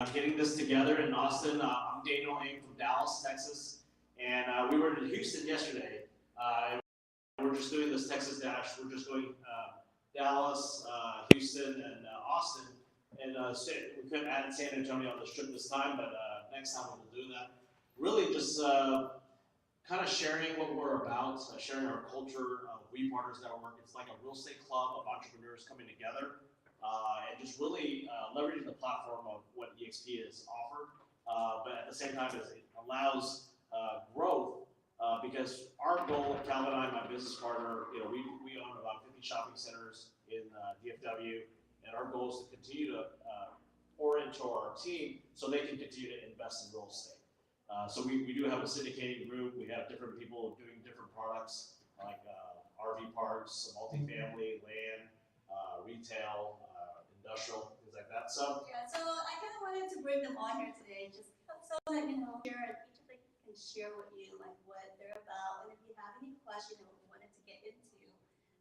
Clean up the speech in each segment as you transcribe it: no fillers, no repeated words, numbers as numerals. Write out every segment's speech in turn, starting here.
Getting this together in Austin. I'm Daniel Ng from Dallas, Texas, and we were in Houston yesterday. We're just doing this Texas Dash. We're just going Dallas, Houston, and Austin. And we couldn't add San Antonio on the trip this time, but next time we'll do that. Really just kind of sharing what we're about, sharing our culture of We Partners Network. It's like a real estate club of entrepreneurs coming together and just really leveraging the platform of what EXP has offered. But at the same time, it allows growth because our goal, Calvin and I, my business partner, we own about 50 shopping centers in DFW, and our goal is to continue to pour into our team so they can continue to invest in real estate. So we do have a syndicating group. We have different people doing different products like RV parks, multifamily, land, retail, industrial, things like that. So I kind of wanted to bring them on here today, just so that each of them can share with you like what they're about, and if you have any questions or wanted to get into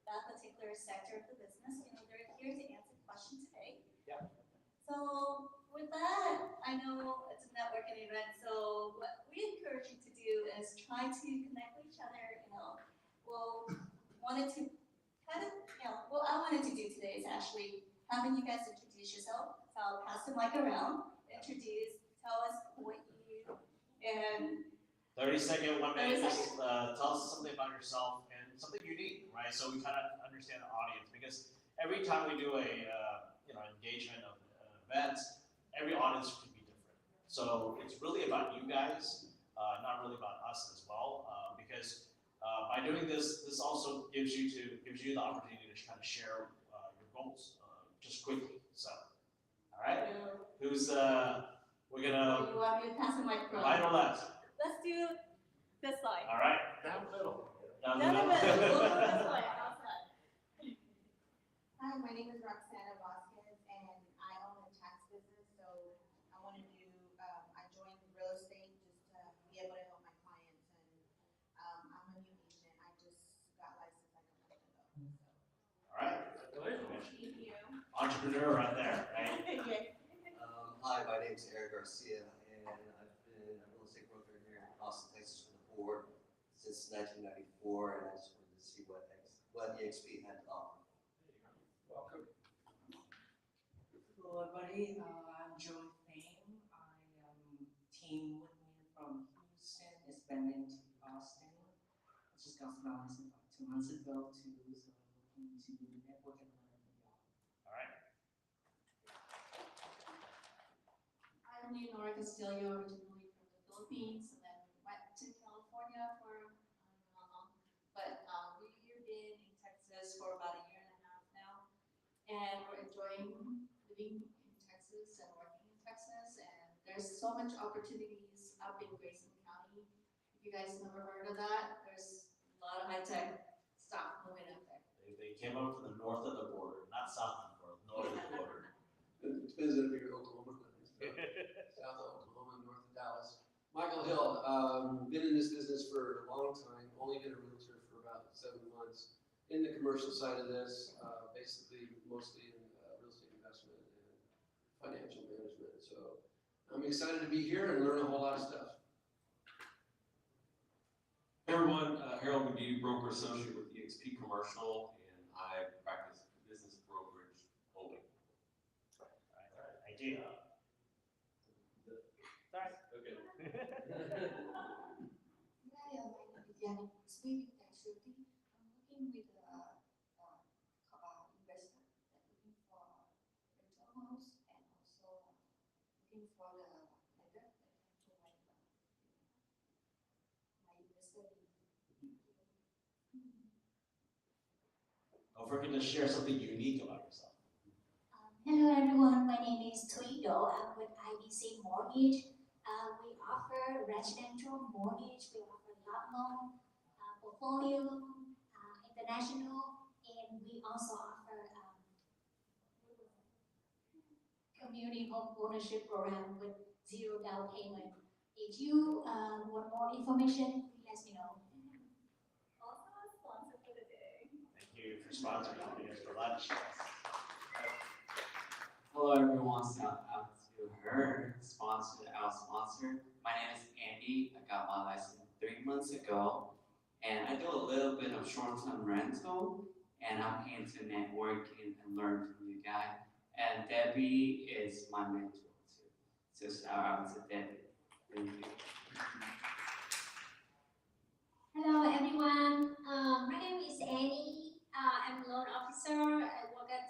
that particular sector of the business, they're here to answer questions today. Yeah. So with that, I know it's a networking event, so what we encourage you to do is try to connect with each other. What I wanted to do today is actually having you guys introduce yourself. So I'll pass the mic around, tell us what you and 30-second, 1 minute, just tell us something about yourself and something unique, right? So we kind of understand the audience, because every time we do a engagement of an event, every audience can be different. So it's really about you guys, not really about us as well, because by doing this also gives you the opportunity to kind of share your goals just quickly. So, all right, who's we're gonna? You want me to pass the microphone? Right or left? Let's do this side. All right. Down the middle. Down the middle. We'll go this way. Hi, my name is Roxana Vasquez, and I own a tax business. So I want to I joined real estate just to be able to help my clients. And I'm a new agent. I just got licensed like a month ago. All right. Thank you. Entrepreneur right there, right? Hi, my name is Eric Garcia, and I've been a real estate broker here in Austin, Texas for the board since 1994, and I just wanted to see what EXP had to offer. Welcome. Hello, everybody. I'm Joey Payne. I am team with me from Houston, expanding to Austin. I just got my license about 2 months ago too, so I'm looking to network and learn from y'all. All right. I'm Leonora Castillo, originally from the Philippines, and then went to California for how long? But we've been in Texas for about a year and a half now, and we're enjoying living in Texas and working in Texas. And there's so much opportunities up in Grayson County. If you guys never heard of that, there's a lot of high tech stuff moving up there. They came up from the north of the border, not south of the border, north of the border. It depends if you're Oklahoma. South of Oklahoma, north of Dallas. Michael Hill, been in this business for a long time, only been a realtor for about 7 months. In the commercial side of this, basically mostly in real estate investment and financial management. So I'm excited to be here and learn a whole lot of stuff. Hey everyone, Harold McGee, broker associate with EXP Commercial, and I practice business brokerage only. All right. Idea. Sorry. Okay. Hi, my name is Yanni. Speaking actually, I'm working with investor that looking for rental house and also looking for the lender that can provide my investor. Don't forget to share something unique about yourself. Hello everyone, my name is Tuido. I'm with IBC Mortgage. We offer residential mortgage, we offer lot loan, portfolio, international, and we also offer community home ownership program with 0 down payment. If you want more information, please let me know. Also a sponsor for the day. Thank you for sponsoring us for lunch. Hello everyone, I'm partner, sponsor, our sponsor. My name is Andy. I got my license 3 months ago, and I do a little bit of short-term rental, and I'm here to network and learn from you guys. And Debbie is my mentor too. So shout out to Debbie. Thank you. Hello everyone, my name is Annie. I'm a loan officer. I work at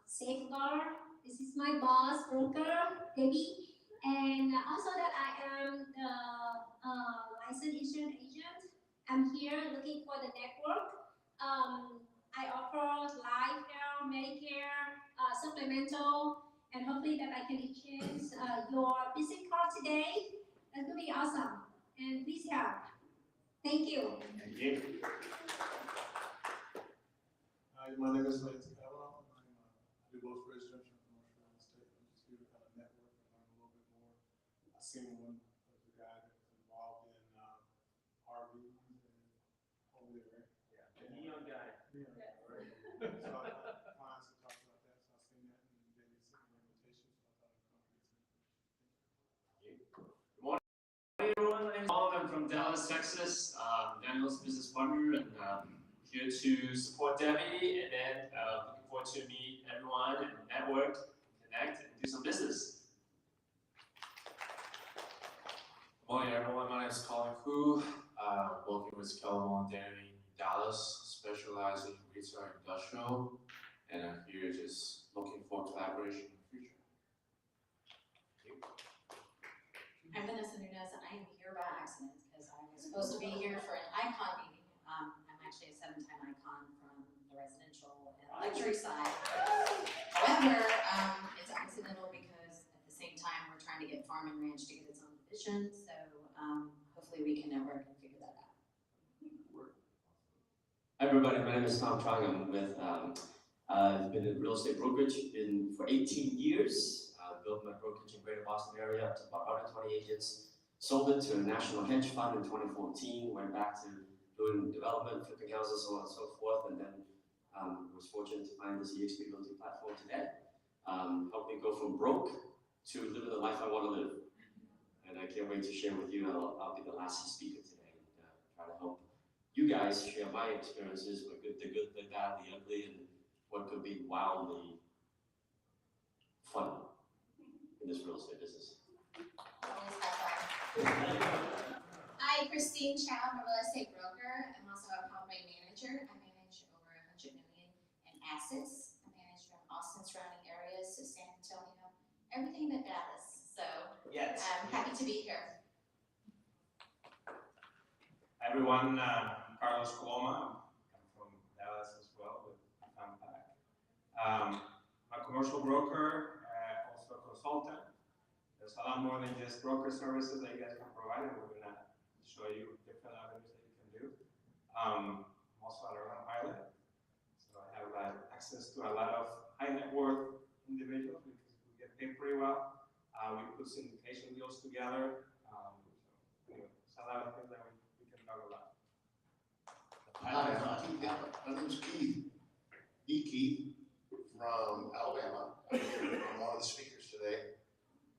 Safeguard. This is my boss, broker, Debbie. And also that I am the licensed insurance agent. I'm here looking for the network. I offer life, health, Medicare, supplemental, and hopefully that I can exchange your visit card today. That's gonna be awesome. And please help. Thank you. Thank you. Hi, my name is Lance Kellogg. I do both residential and commercial real estate. I'm just here to kind of network and learn a little bit more. I seen one of the guy that was involved in RVs and over there, right? Yeah, the neon guy. Yeah, right. So I had clients to talk about that, so I seen that and then they sent me an invitation, so I thought I'd come and get some information. Hey everyone, my name's Paul. I'm from Dallas, Texas. Daniel's business partner, and here to support Debbie. And then looking forward to meet everyone and network, connect, and do some business. Good morning, everyone. My name is Colin Koo. Working with Kelvin Danny Dallas, specializing in retail and industrial, and I'm here just looking for collaboration in the future. I'm Vanessa Nunez, and I am here by accident because I was supposed to be here for an icon meeting. I'm actually a 7-time icon from the residential and luxury side. However, it's accidental because at the same time we're trying to get Farm and Ranch to get its own division. So hopefully we can network and figure that out. Hi everybody, my name is Tom Chong. I'm with, I've been in real estate brokerage for 18 years. Built my brokerage in greater Boston area up to about 120 agents. Sold it to a national hedge fund in 2014, went back to doing development, flipping houses, so on and so forth, and then was fortunate to find this EXP Realty platform today. Helped me go from broke to living the life I want to live. And I can't wait to share with you. I'll be the last speaker today and try to help you guys share my experiences, the good, the bad, the ugly, and what could be wildly fun in this real estate business. Hi, Christine Chow, I'm a real estate broker. I'm also a property manager. I manage over 100 million in assets. I manage from Austin surrounding areas to San Antonio, everything but Dallas. So Yes. I'm happy to be here. Hi everyone, I'm Carlos Coloma. I'm from Dallas as well with Compact. I'm a commercial broker, also a consultant. There's a lot more than just broker services that you guys can provide, and we're going to show you different avenues that you can do. I'm also an urban pilot, so I have access to a lot of high net worth individuals because we get paid pretty well. We put syndication deals together. So anyway, it's a lot of things that we can talk about. Hi, my name's Keith. Keith from Alabama. I'm one of the speakers today.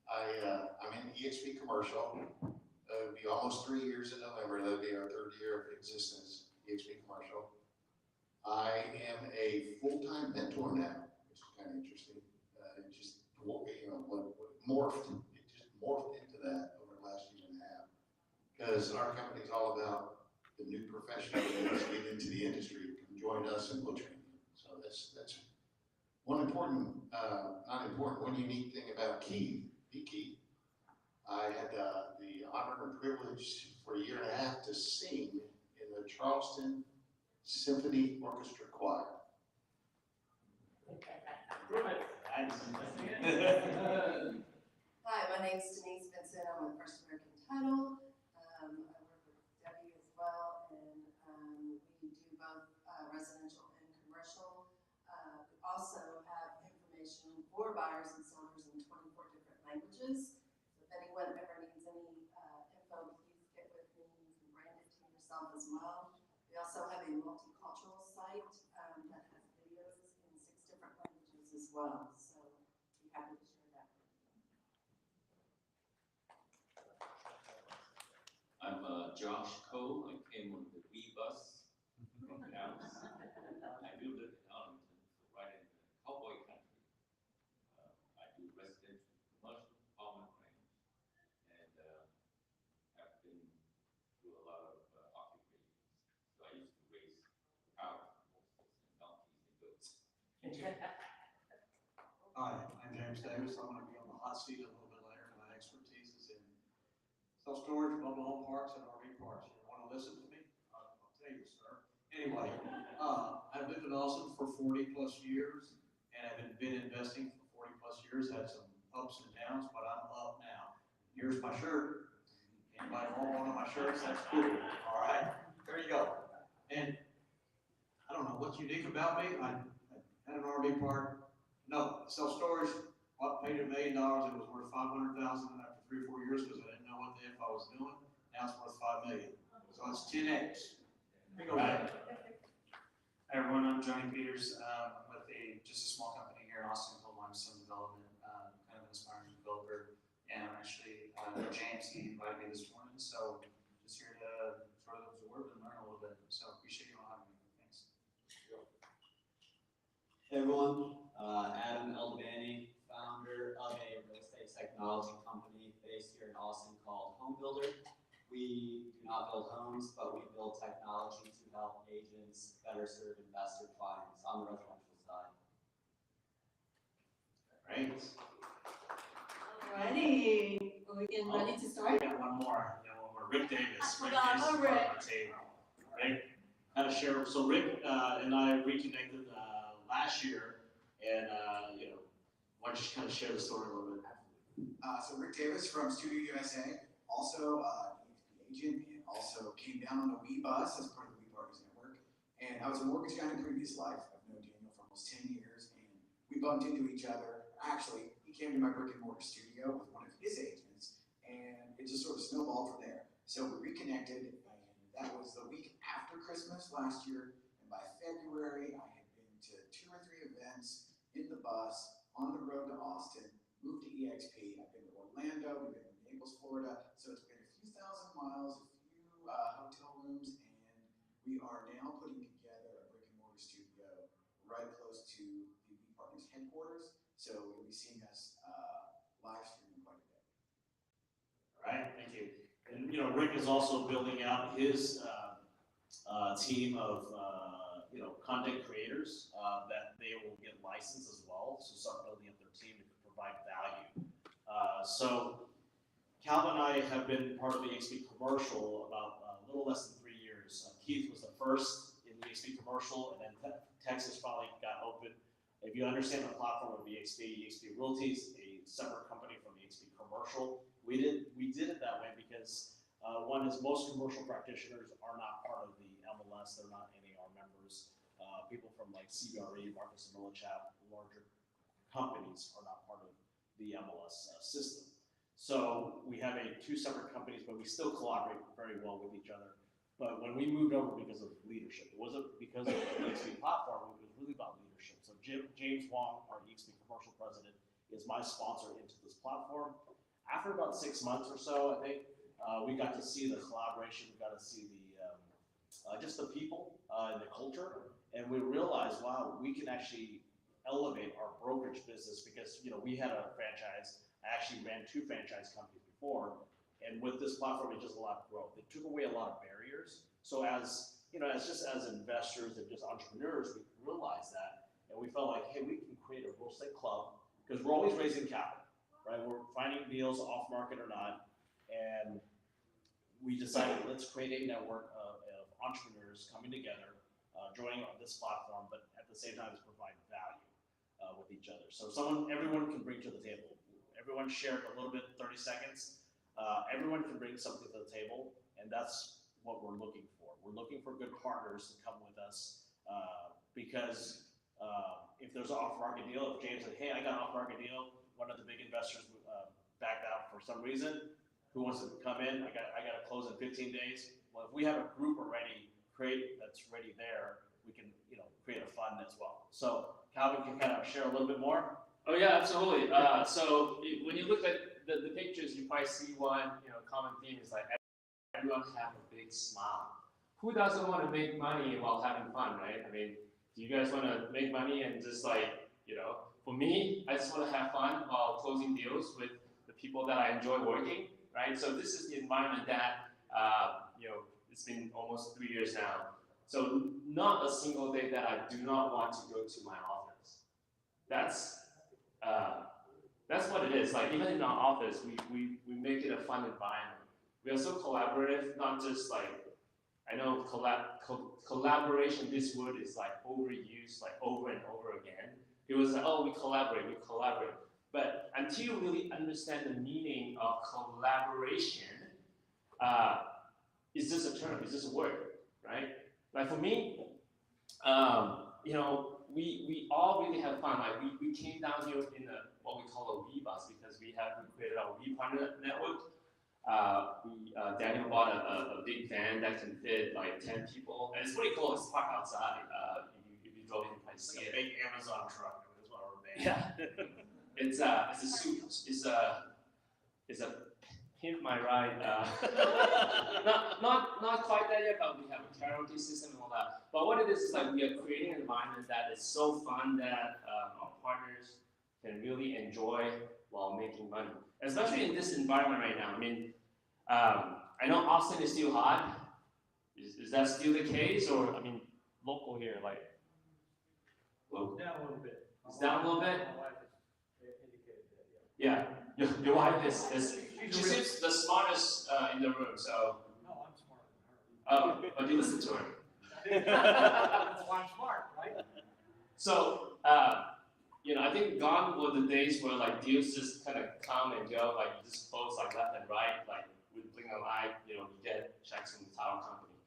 I'm in EXP Commercial. It'll be almost 3 years in November. That'll be our 3rd year of existence, EXP Commercial. I am a full-time mentor now, which is kind of interesting. It just, morphed. It just morphed into that over the last year and a half. Because our company's all about the new professionals that want to get into the industry, come join us and we'll train you. So that's one important, one unique thing about Keith. I had the honor and privilege for a year and a half to sing in the Charleston Symphony Orchestra Choir. Hi, my name is Denise Vincent. I'm with First American Title. I work with Debbie as well, and we do both residential and commercial. We also have information for buyers and sellers in 24 different languages. So if anyone ever needs any info, please get with me. You can brand it to yourself as well. We also have a multicultural site that has videos in 6 different languages as well. So be happy to share that with you. Josh Cole. I came on the wee bus from Dallas. I do live in Arlington, so right in the cowboy country. I do residential, commercial, farm and ranch, and have been through a lot of occupations. So I used to raise cows, horses, and donkeys and goats. Hi, I'm James Davis. I'm going to be on the hot seat a little bit later. My expertise is in self-storage, mobile home parks, and RV parks. You want to listen to me? I'll tell you, sir. Anyway, I've lived in Austin for 40 plus years, and I've been investing for 40 plus years. Had some ups and downs, but I'm up now. Here's my shirt. Anybody want one of my shirts? That's cool. All right, there you go. And I don't know what's unique about me. I had an RV park. No, self-storage, paid $1 million, it was worth $500,000 after 3 or 4 years because I didn't know what the F I was doing. Now it's worth $5 million. So it's 10x. Big old Hi everyone, I'm Johnny Peters. I'm with just a small company here in Austin called Limestone Development, kind of an aspiring developer. And I'm actually, James, he invited me this morning, so just here to sort of absorb and learn a little bit. So appreciate you all having me. Thanks. Hey everyone, Adam Eldabani, founder of a real estate technology company based here in Austin called Home Builder. We do not build homes, but we build technology to help agents better serve investor clients on the residential side. Great. Alrighty, are we getting ready to start? We got one more. Rick Davis. Hold on, Rick. Rick, how to share. So Rick and I reconnected last year, and why don't you kind of share the story a little bit? So Rick Davis from Studio USA, also an agent, and also came down on the Wii bus as part of the Wii Partners Network. And I was a mortgage guy in a previous life. I've known Daniel for almost 10 years, and we bumped into each other. Actually, he came to my brick and mortar studio with one of his agents, and it just sort of snowballed from there. So we reconnected, and that was the week after Christmas last year. And by February, I had been to 2 or 3 events in the bus, on the road to Austin, moved to EXP. I've been to Orlando, we've been to Naples, Florida. So it's been a few thousand miles, a few hotel rooms, and we are now putting together a brick and mortar studio right close to the B Partners headquarters. So you'll be seeing us live streaming quite a bit. All right, thank you. And Rick is also building out his team of content creators that they will get licensed as well. So start building up their team to provide value. So Calvin and I have been part of the EXP commercial about a little less than 3 years. Keith was the first in the EXP commercial, and then Texas finally got open. If you understand the platform of EXP Realty is a separate company from EXP commercial. We did it that way because one is most commercial practitioners are not part of the MLS. They're not NAR members. People from like CBRE, Marcus and Millichap, larger companies are not part of the MLS system. So we have 2 separate companies, but we still collaborate very well with each other. But when we moved over because of leadership, it wasn't because of the EXP platform, it was really about leadership. So James Wong, our EXP commercial president, is my sponsor into this platform. After about 6 months or so, I think, we got to see the collaboration, we got to see the just the people and the culture, and we realized, wow, we can actually elevate our brokerage business because we had a franchise. I actually ran 2 franchise companies before, and with this platform, it just allowed growth. It took away a lot of barriers. So as investors and just entrepreneurs, we realized that, and we felt like, hey, we can create a real estate club because we're always raising capital, right? We're finding deals off market or not, and we decided let's create a network of entrepreneurs coming together, joining on this platform, but at the same time, it's provide value with each other. So everyone can bring to the table. Everyone shared a little bit, 30 seconds. Everyone can bring something to the table, and that's what we're looking for. We're looking for good partners to come with us because if there's an off-market deal, if James said, hey, I got an off-market deal, one of the big investors backed out for some reason, who wants to come in? I got to close in 15 days. Well, if we have a group already that's ready there, we can create a fund as well. So Calvin can kind of share a little bit more. Oh yeah, absolutely. So when you look at the pictures, you probably see one common theme is like everyone have a big smile. Who doesn't want to make money while having fun, right? I mean, do you guys want to make money and just like, for me, I just want to have fun while closing deals with the people that I enjoy working, right? So this is the environment that, it's been almost 3 years now. So not a single day that I do not want to go to my office. That's what it is. Like even in our office, we make it a fun environment. We are so collaborative, not just like, I know collaboration, this word is like overused like over and over again. People say, oh, we collaborate. But until you really understand the meaning of collaboration, is this a term? Is this a word, right? Like for me, we all really have fun. Like we came down here in what we call a bus because we created our partner network. Daniel bought a big van that can fit like 10 people, and it's pretty cool. It's parked outside. If you drove in, you probably see it. Like a big Amazon truck. I mean, that's what our van. Yeah, it's a soup. It's a pimp my ride. Not quite that yet, but we have a karaoke system and all that. But what it is like we are creating an environment that is so fun that our partners can really enjoy while making money. Especially in this environment right now. I mean, I know Austin is still hot. Is that still the case, or I mean, local here, like local? Down a little bit. It's down a little bit. My wife has indicated that. Yeah. Yeah, your wife is she seems the smartest in the room. So. No, I'm smarter than her. Oh, but you listen to her. That's why I'm smart, right? So, I think gone were the days where like deals just kind of come and go, like you just close like left and right, like with blink of an eye, you get checks from the title company.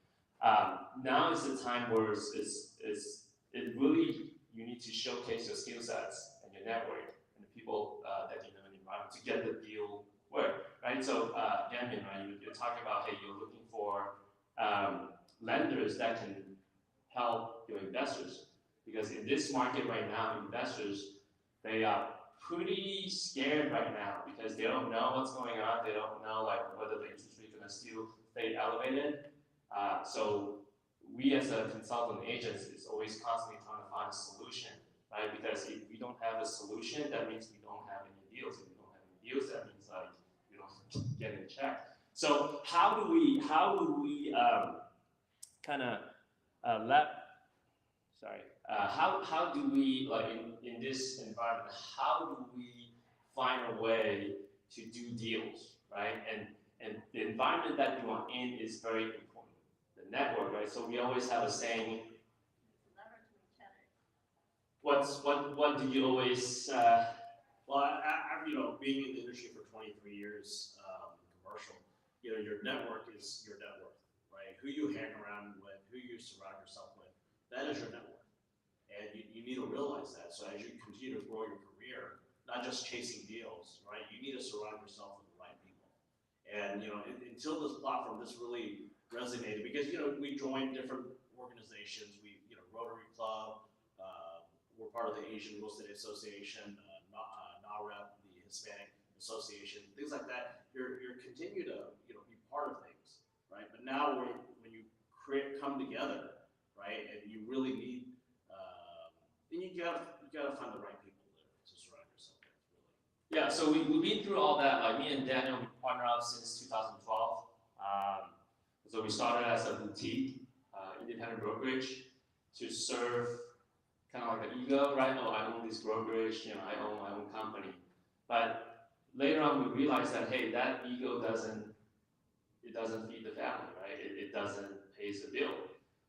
Now is the time where it really you need to showcase your skill sets and your network and the people that you know in the environment to get the deal work, right? So, Damien, right, you're talking about, hey, you're looking for lenders that can help your investors. Because in this market right now, investors, they are pretty scared right now because they don't know what's going on. They don't know like whether the interest rate is going to still stay elevated. So we as a consultant agent is always constantly trying to find a solution, right? Because if we don't have a solution, that means we don't have any deals. If we don't have any deals, that means like we don't get a check. So how do we how do we, like in this environment, how do we find a way to do deals, right? And the environment that you are in is very important. The network, right? So we always have a saying. What do you always? Well, being in the industry for 23 years, commercial, your network is your net worth, right? Who you hang around with, who you surround yourself with, that is your network. And you need to realize that. So as you continue to grow your career, not just chasing deals, right? You need to surround yourself with the right people. And, until this platform, this really resonated because, we joined different organizations. We, Rotary Club, we're part of the Asian Real Estate Association, NAREP, the Hispanic Association, things like that. You're continue to, be part of things, right? But now when you come together, right, and you really need, then you gotta find the right people to surround yourself with, really. Yeah, so we've been through all that. Like me and Daniel, we partnered up since 2012. So we started as a boutique, independent brokerage to serve kind of like the ego, right? Oh, I own this brokerage, I own my own company. But later on, we realized that hey, that ego doesn't feed the family, right? It doesn't pay the bill.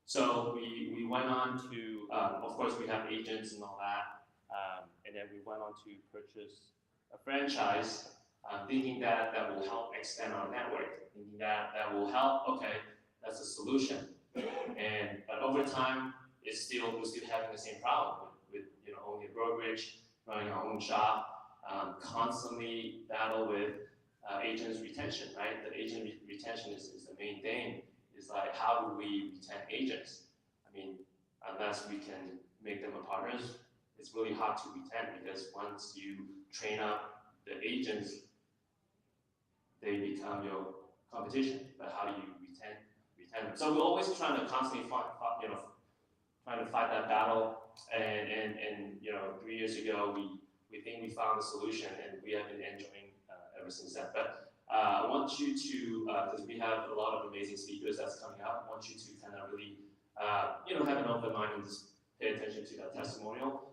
So we went on to, of course, we have agents and all that, and then we went on to purchase a franchise, thinking that will help extend our network, thinking that will help. Okay, that's a solution. But over time, we're still having the same problem with owning a brokerage, running our own shop, constantly battle with agents retention, right? The agent retention is the main thing. It's like, how do we retain agents? I mean, unless we can make them a partners, it's really hard to retain because once you train up the agents, they become your competition, but how do you retain them? So we're always trying to constantly trying to fight that battle. And 3 years ago, we think we found a solution, and we have been enjoying ever since then. But I want you to, because we have a lot of amazing speakers that's coming out, I want you to kind of really, have an open mind and just pay attention to that testimonial.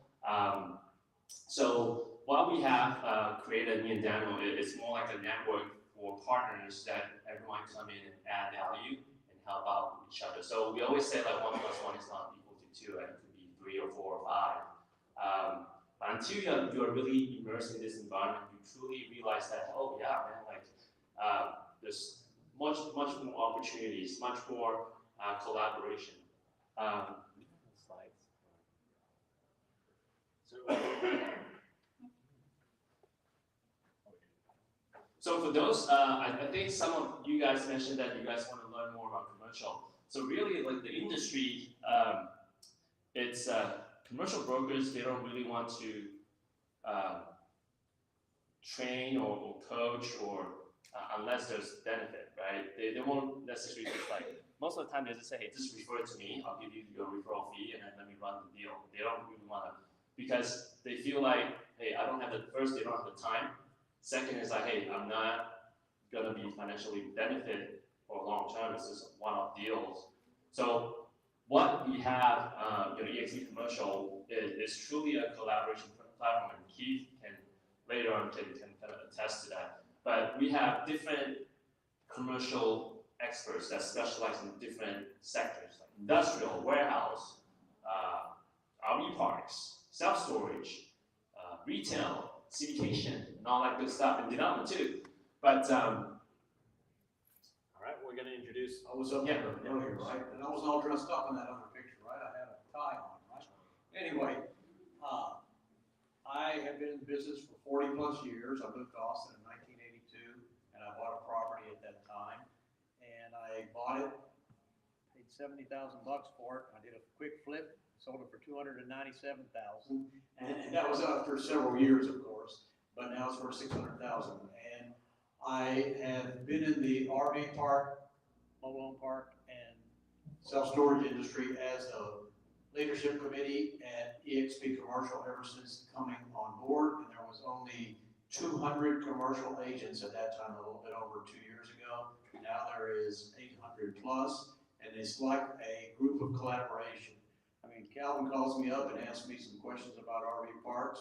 So what we have created, me and Daniel, it's more like a network for partners that everyone come in and add value and help out each other. So we always say like 1 + 1 is not equal to 2, and it could be 3 or 4 or 5. But until you're really immersed in this environment, you truly realize that, oh yeah, man, like there's much more opportunities, much more collaboration. Slides. So for those, I think some of you guys mentioned that you guys want to learn more about commercial. So really, like the industry, it's commercial brokers. They don't really want to train or coach or unless there's benefit, right? They won't necessarily just like, most of the time they just say, hey, just refer to me, I'll give you your referral fee, and then let me run the deal. They don't really want to, because they feel like, hey, I don't have the, first, they don't have the time. Second is like, hey, I'm not gonna be financially benefited for long term, it's just one-off deals. So what we have, EXP Commercial is truly a collaboration platform, and Keith can later on can kind of attest to that. But we have different commercial experts that specialize in different sectors, like industrial, warehouse, RV parks, self-storage, retail, syndication, and all that good stuff, and development too. But all right, we're going to introduce. I was up there earlier, right? And I was all dressed up in that other picture, right? I had a tie on, right? Anyway, I have been in business for 40 plus years. I moved to Austin in 1982, and I bought a property at that time. And I bought it, paid $70,000 for it. I did a quick flip, sold it for $297,000, and that was after several years, of course. But now it's worth $600,000. And I have been in the RV park, mobile home park, and self-storage industry as a leadership committee at EXP Commercial ever since coming on board. And there was only 200 commercial agents at that time, a little bit over 2 years ago. Now there is 800 plus, and it's like a group of collaboration. I mean, Calvin calls me up and asks me some questions about RV parks.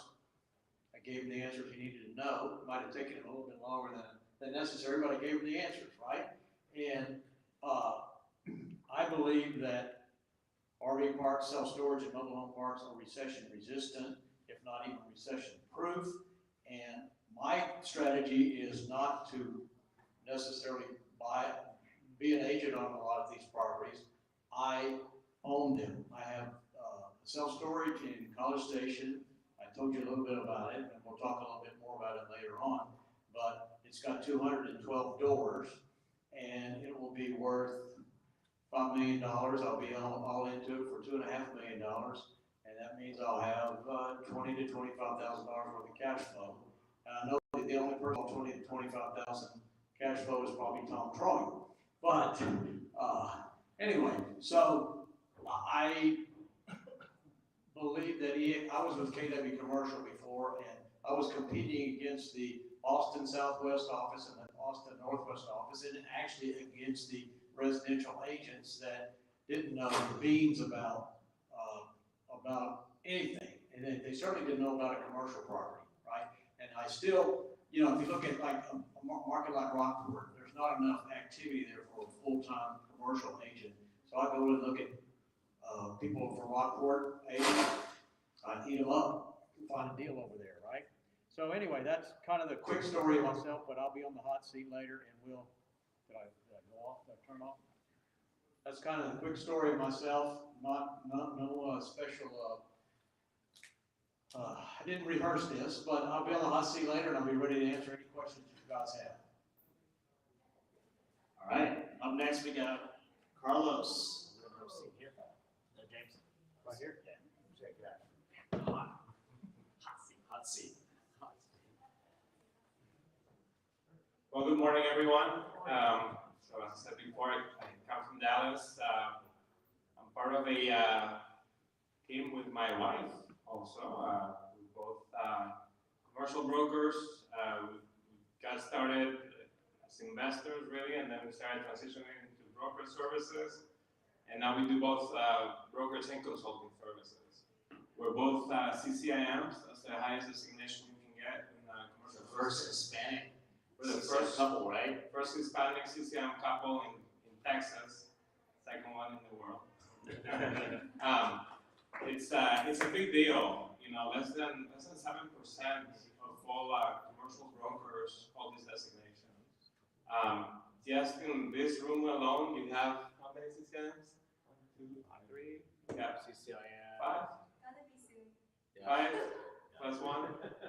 I gave him the answers he needed to know. It might have taken him a little bit longer than necessary, but I gave him the answers, right? And I believe that RV parks, self-storage, and mobile home parks are recession resistant, if not even recession proof. And my strategy is not to necessarily be an agent on a lot of these properties. I own them. I have self-storage in College Station. I told you a little bit about it, and we'll talk a little bit more about it later on. But it's got 212 doors, and it will be worth $5 million. I'll be all into it for $2.5 million, and that means I'll have $20,000 to $25,000 worth of cash flow. And I know that the only person with $20,000 to $25,000 cash flow is probably Tom Troy. But anyway, so I believe that I was with KW Commercial before, and I was competing against the Austin Southwest office and the Austin Northwest office, and actually against the residential agents that didn't know beans about anything, and they certainly didn't know about a commercial property, right? And I still, if you look at like a market like Rockport, there's not enough activity there for a full-time commercial agent. So I go and look at people from Rockport, agents, I eat them up, find a deal over there, right? So anyway, that's kind of the quick story of myself, but I'll be on the hot seat later, and did I go off? Did I turn off? That's kind of the quick story of myself. No special. I didn't rehearse this, but I'll be on the hot seat later, and I'll be ready to answer any questions you guys have. All right. Up next, we got Carlos. Here. James. Right here. Yeah. Check that. Hot seat. Hot seat. Well, good morning, everyone. So as I said before, I come from Dallas. I'm part of a team with my wife also. We're both commercial brokers. We got started as investors really, and then we started transitioning into brokerage services. And now we do both brokerage and consulting services. We're both CCIMs. That's the highest designation you can get in commercial. The first Hispanic. We're the first couple, right? First Hispanic CCM couple in Texas. Second one in the world. It's a big deal. You know, less than 7% of all commercial brokers hold this designation. Just in this room alone, you have how many CCIMs? 1, 2, 3. Yeah. CCIM. 5. Gotta be soon. 5 plus 1,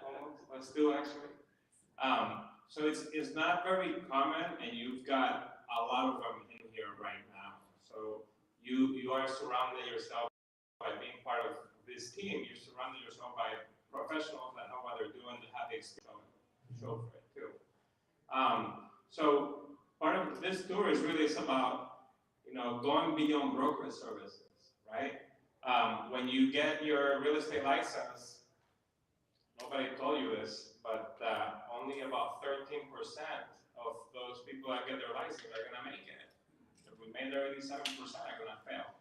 almost plus 2 actually. So it's not very common, and you've got a lot of them in here right now. So you are surrounded yourself by being part of this team. You're surrounded yourself by professionals that know what they're doing, that have the experience to show for it too. So part of this tour is really about, you know, going beyond brokerage services, right? When you get your real estate license, nobody told you this, but only about 13% of those people that get their license are gonna make it. If we made 37% are gonna fail.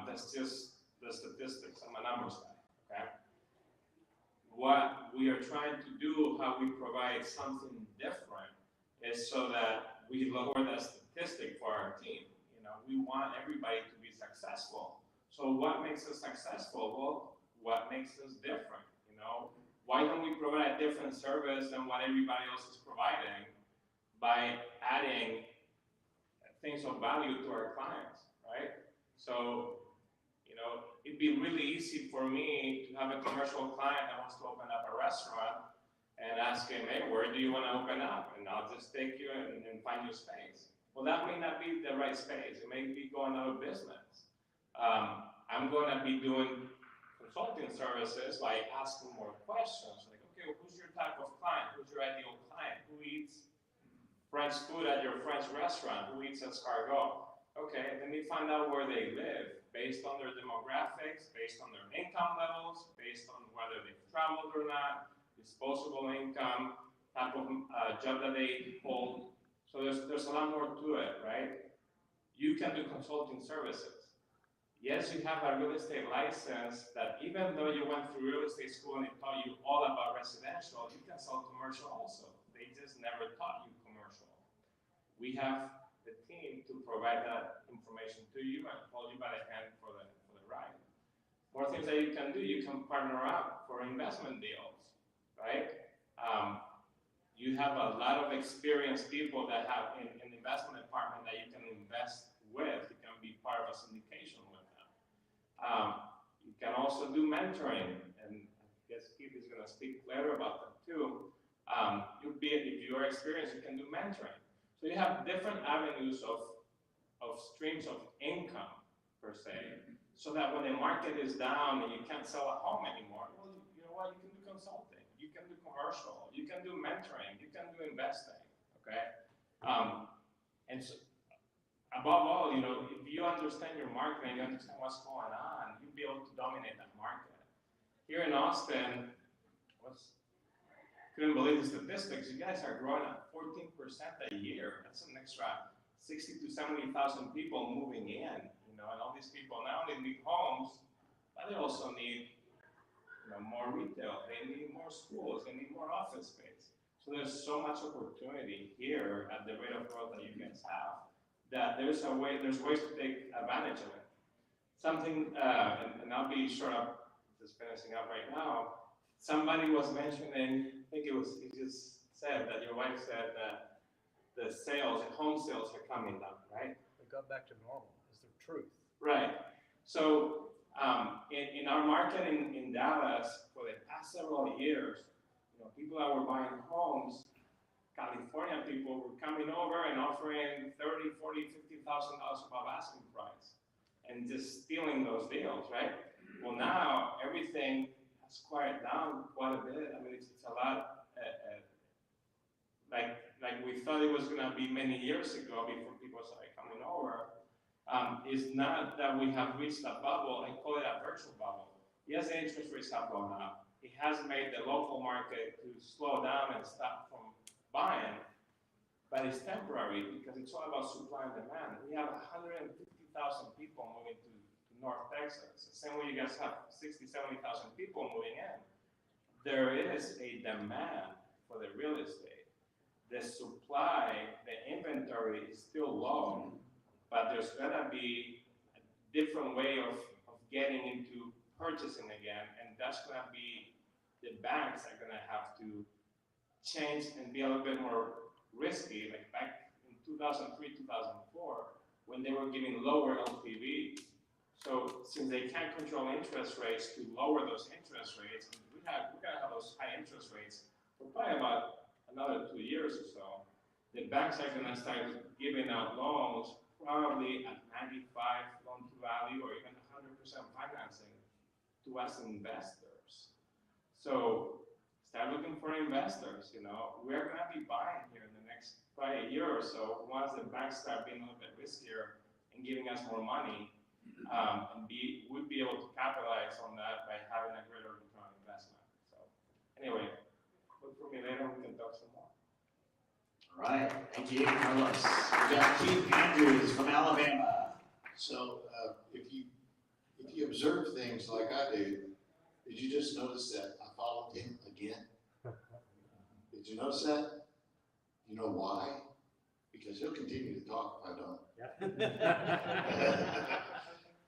That's just the statistics. I'm a numbers guy, okay? What we are trying to do, how we provide something different, is so that we lower the statistic for our team. You know, we want everybody to be successful. So what makes us successful? Well, what makes us different? You know, why don't we provide a different service than what everybody else is providing by adding things of value to our clients, right? So, you know, it'd be really easy for me to have a commercial client that wants to open up a restaurant and ask him, hey, where do you want to open up? And I'll just take you and find you space. Well, that may not be the right space. It may be going out of business. I'm going to be doing consulting services by asking more questions. Like, okay, who's your type of client? Who's your ideal client? Who eats French food at your French restaurant? Who eats escargot? Okay, let me find out where they live based on their demographics, based on their income levels, based on whether they've traveled or not, disposable income, type of job that they hold. So there's a lot more to it, right? You can do consulting services. Yes, you have a real estate license that even though you went through real estate school and it taught you all about residential, you can sell commercial also. They just never taught you commercial. We have the team to provide that information to you and hold you by the hand for the ride. More things that you can do, you can partner up for investment deals, right? You have a lot of experienced people that have in the investment department that you can invest with. You can be part of a syndication with them. You can also do mentoring, and I guess Keith is going to speak later about that too. If you are experienced, you can do mentoring. So you have different avenues of streams of income, per se, so that when the market is down and you can't sell a home anymore, well, you know what, you can do consulting, you can do commercial, you can do mentoring, you can do investing, okay? And so, above all, you know, if you understand your market and you understand what's going on, you'll be able to dominate that market. Here in Austin, couldn't believe the statistics. You guys are growing at 14% a year. That's an extra 60 to 70,000 people moving in, you know, and all these people not only need homes, but they also need, you know, more retail. They need more schools. They need more office space. So there's so much opportunity here at the rate of growth that you guys have that there's ways to take advantage of it. Something, and I'll be short up, just finishing up right now. Somebody was mentioning, I think you just said that your wife said that the home sales are coming down, right? They got back to normal, is the truth. Right. So in our market in Dallas, for the past several years, you know, people that were buying homes, California people were coming over and offering $30,000, $40,000, $50,000 above asking price, and just stealing those deals, right? Well, now everything has quieted down quite a bit. I mean, it's a lot, like like we thought it was gonna be many years ago before people started coming over. It's not that we have reached a bubble, I call it a virtual bubble. Yes, the interest rates have gone up. It has made the local market to slow down and stop from buying, but it's temporary because it's all about supply and demand. We have 150,000 people moving to North Texas. The same way you guys have 60, 70,000 people moving in. There is a demand for the real estate. The supply, the inventory is still low, but there's gonna be a different way of getting into purchasing again, and that's gonna be, the banks are gonna have to change and be a little bit more risky, like back in 2003, 2004, when they were giving lower LTV. So since they can't control interest rates to lower those interest rates, we're gonna have those high interest rates for probably about another 2 years or so. The banks are gonna start giving out loans probably at 95 loan to value or even 100% financing to us investors. So start looking for investors, you know. We're gonna be buying here in the next probably a year or so once the banks start being a little bit riskier and giving us more money. And we'd be able to capitalize on that by having a greater return on investment. So anyway, look for me later, we can talk some more. All right, thank you, Carlos. We got Keith Andrews from Alabama. So if you observe things like I do, did you just notice that I followed him again? Did you notice that? You know why? Because he'll continue to talk if I don't.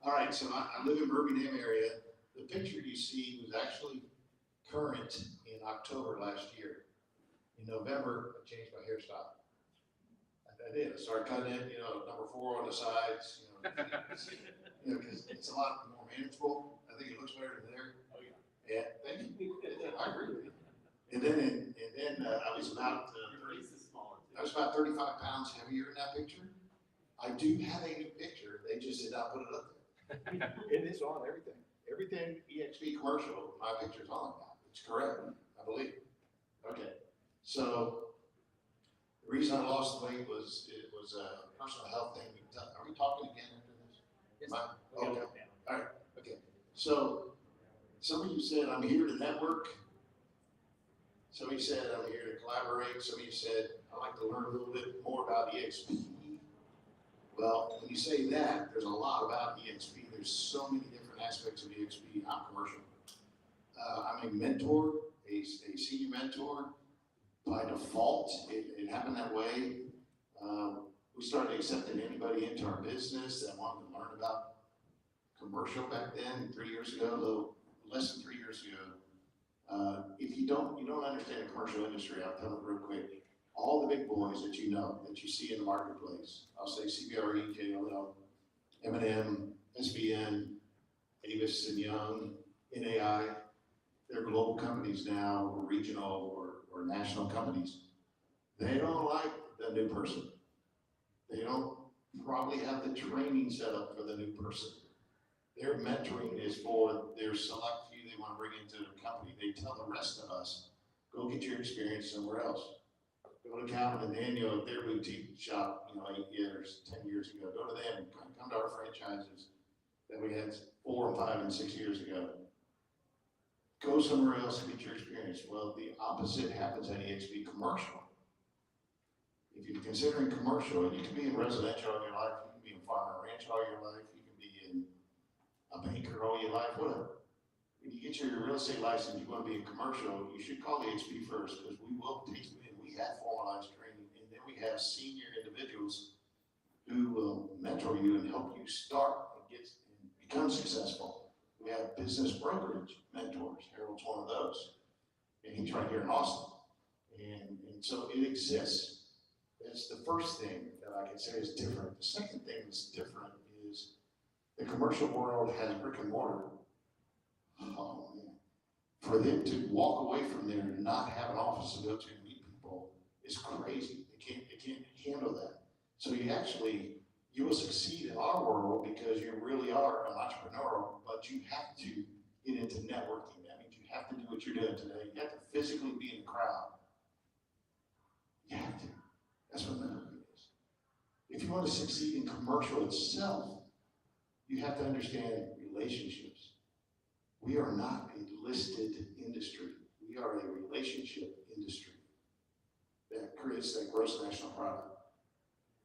All right, so I live in Birmingham area. The picture you see was actually current in October last year. In November, I changed my hairstyle. I did. I started cutting it, number 4 on the sides, because it's a lot more manageable. I think it looks better than there. Oh yeah. Yeah, thank you. I agree with you. And then I was about 35 pounds heavier in that picture. I do have a new picture. They just did not put it up there. It is on everything. Everything EXP commercial, my picture's on now. It's correct, I believe. Okay. So the reason I lost the weight was a personal health thing. Are we talking again after this? Yes. Okay. All right. Okay. So some of you said I'm here to network. Some of you said I'm here to collaborate. Some of you said I'd like to learn a little bit more about EXP. Well, when you say that, there's a lot about EXP. There's so many different aspects of EXP. I'm commercial. I'm a mentor, a senior mentor. By default, it happened that way. We started accepting anybody into our business that wanted to learn about commercial back then, 3 years ago, a little less than 3 years ago. If you don't understand the commercial industry, I'll tell it real quick. All the big boys that you know, that you see in the marketplace, I'll say CBRE, JLL, M&M, SBN, Avis and Young, NAI, they're global companies now, or regional or national companies. They don't like the new person. They don't probably have the training set up for the new person. Their mentoring is for their select few they want to bring into the company. They tell the rest of us, go get your experience somewhere else. Go to Calvin and Daniel at their boutique shop, 8 years, 10 years ago. Go to them, come to our franchises that we had 4, 5, and 6 years ago. Go somewhere else and get your experience. Well, the opposite happens at EXP commercial. If you're considering commercial, and you can be in residential all your life, you can be in farm and ranch all your life, you can be in a banker all your life, whatever. When you get your real estate license, you want to be in commercial, you should call EXP first, because we will take you in. We have formalized training, and then we have senior individuals who will mentor you and help you start and become successful. We have business brokerage mentors. Harold's one of those. And he's right here in Austin. And so it exists. That's the first thing that I can say is different. The second thing that's different is the commercial world has brick and mortar. Oh man. For them to walk away from there and not have an office to go to and meet people is crazy. They can't handle that. So you will succeed in our world because you really are an entrepreneur, but you have to get into networking. That means you have to do what you're doing today. You have to physically be in the crowd. You have to. That's what networking is. If you want to succeed in commercial itself, you have to understand relationships. We are not a listed industry. We are a relationship industry that creates that gross national product.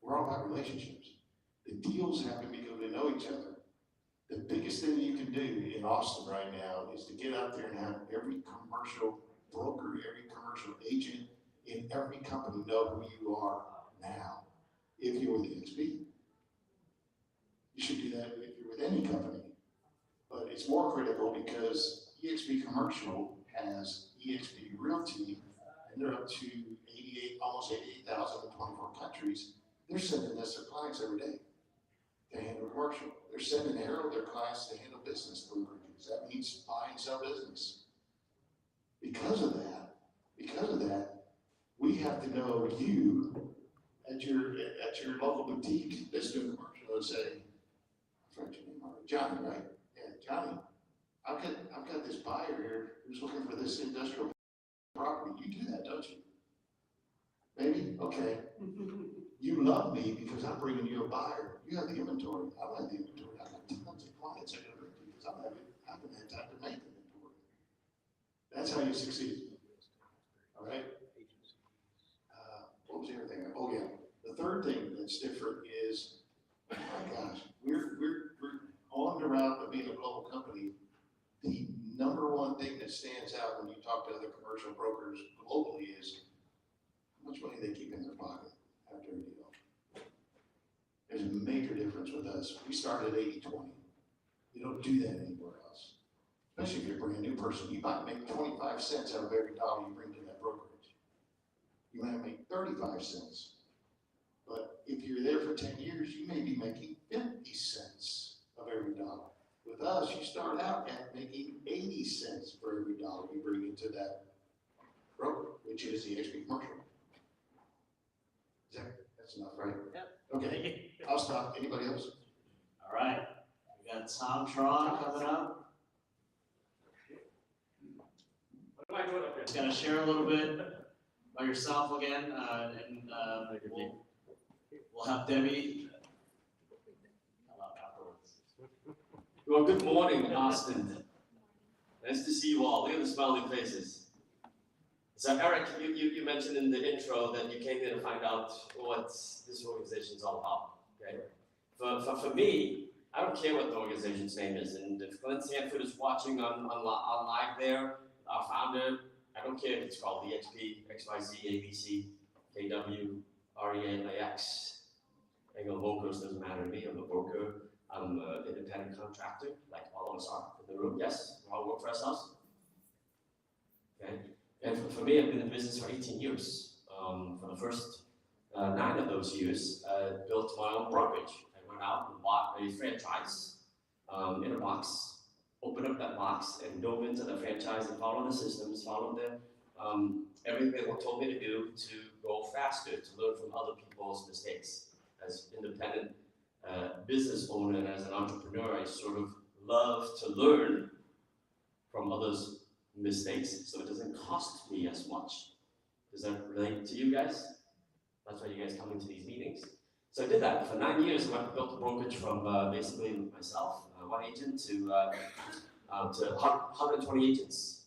We're all about relationships. The deals happen because we know each other. The biggest thing you can do in Austin right now is to get out there and have every commercial broker, every commercial agent in every company know who you are now, if you're with EXP. You should do that if you're with any company. But it's more critical because EXP Commercial has EXP Realty, and they're up to 88, almost 88,000 in 24 countries. They're sending us their clients every day to handle commercial. They're sending Harold their clients to handle business brokerages. That means buy and sell business. Because of that, we have to know you at your local boutique that's doing commercial and say, I forgot your name already, Johnny, right? Yeah, Johnny, I've got this buyer here who's looking for this industrial property. You do that, don't you? Maybe? Okay. You love me because I'm bringing you a buyer. You have the inventory. I don't have the inventory. I've got tons of clients I go to because I haven't had time to make inventory. That's how you succeed. All right? What was the other thing? Oh yeah. The third thing that's different is, oh my gosh, we're on the route of being a global company. The number one thing that stands out when you talk to other commercial brokers globally is how much money they keep in their pocket after a deal. There's a major difference with us. We started at 80-20. You don't do that anywhere else. Especially if you're a brand new person. You might make 25 cents out of every dollar you bring to that brokerage. You might make 35 cents. But if you're there for 10 years, you may be making 50 cents of every dollar. With us, you start out at making 80 cents for every dollar you bring into that broker, which is the EXP Commercial. That's enough, right? Yep. Okay, I'll stop. Anybody else? All right, we got Tom Tron coming up. What am I doing up here? Just gonna share a little bit about yourself again, and we'll have Debbie come up afterwards. Well, good morning, Austin. Nice to see you all. Look at the smiling faces. So Eric, you mentioned in the intro that you came here to find out what this organization is all about, okay? For me, I don't care what the organization's name is, and if Glenn Sanford is watching on live there, our founder, I don't care if it's called EXP, XYZ, ABC, KW, REALAX, Angle Vocals, doesn't matter to me. I'm a broker, I'm an independent contractor, like all of us are in the room, yes, we all work for ourselves, okay? And for me, I've been in business for 18 years. For the first 9 of those years, I built my own brokerage. I went out and bought a franchise in a box, opened up that box, and dove into the franchise and followed the systems, followed everything they told me to do to go faster, to learn from other people's mistakes. As independent business owner and as an entrepreneur, I sort of love to learn from others' mistakes, so it doesn't cost me as much. Does that relate to you guys? That's why you guys come into these meetings. So I did that for 9 years. I built the brokerage from basically myself, one agent, to 120 agents.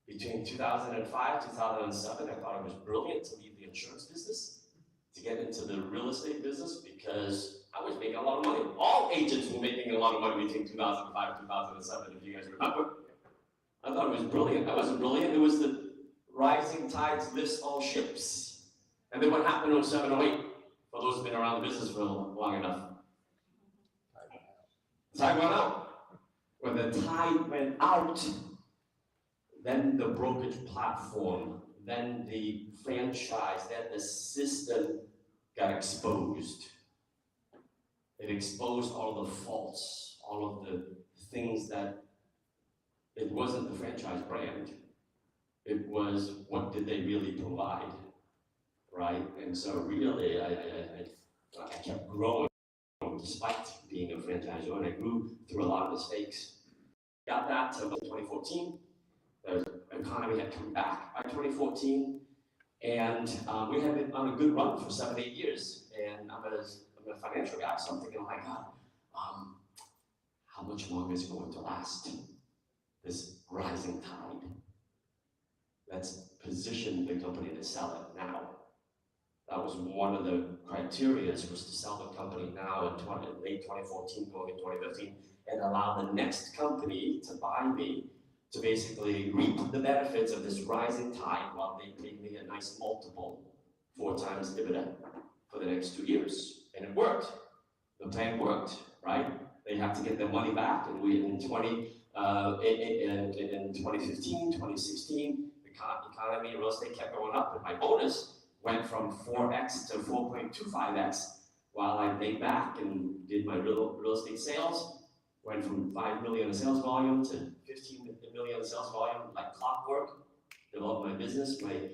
Between 2005, 2007, I thought it was brilliant to leave the insurance business, to get into the real estate business, because I was making a lot of money. All agents were making a lot of money between 2005 and 2007, if you guys remember. I thought it was brilliant. That wasn't brilliant. It was the rising tides lifts all ships. And then what happened in 07, 08? For those who've been around the business for long enough. The tide went out. When the tide went out, then the brokerage platform, then the franchise, then the system got exposed. It exposed all the faults, all of the things that it wasn't the franchise brand. It was, what did they really provide, right? And so really, I kept growing despite being a franchisor, and I grew through a lot of mistakes. Got that to 2014. The economy had come back by 2014. And we have been on a good run for 7, 8 years. And I'm a financial guy, so I'm thinking, oh my God, how much longer is it going to last? This rising tide. Let's position the company to sell it now. That was one of the criteria, was to sell the company now in late 2014, going in 2015, and allow the next company to buy me to basically reap the benefits of this rising tide while they paid me a nice multiple, 4 times dividend for the next 2 years. And it worked. The plan worked, right? They have to get their money back, and we in 2015, 2016, the economy, real estate kept going up, and my bonus went from 4x to 4.25x, while I made back and did my real estate sales, went from 5 million in sales volume to 15 million in sales volume, like clockwork, developed my business, my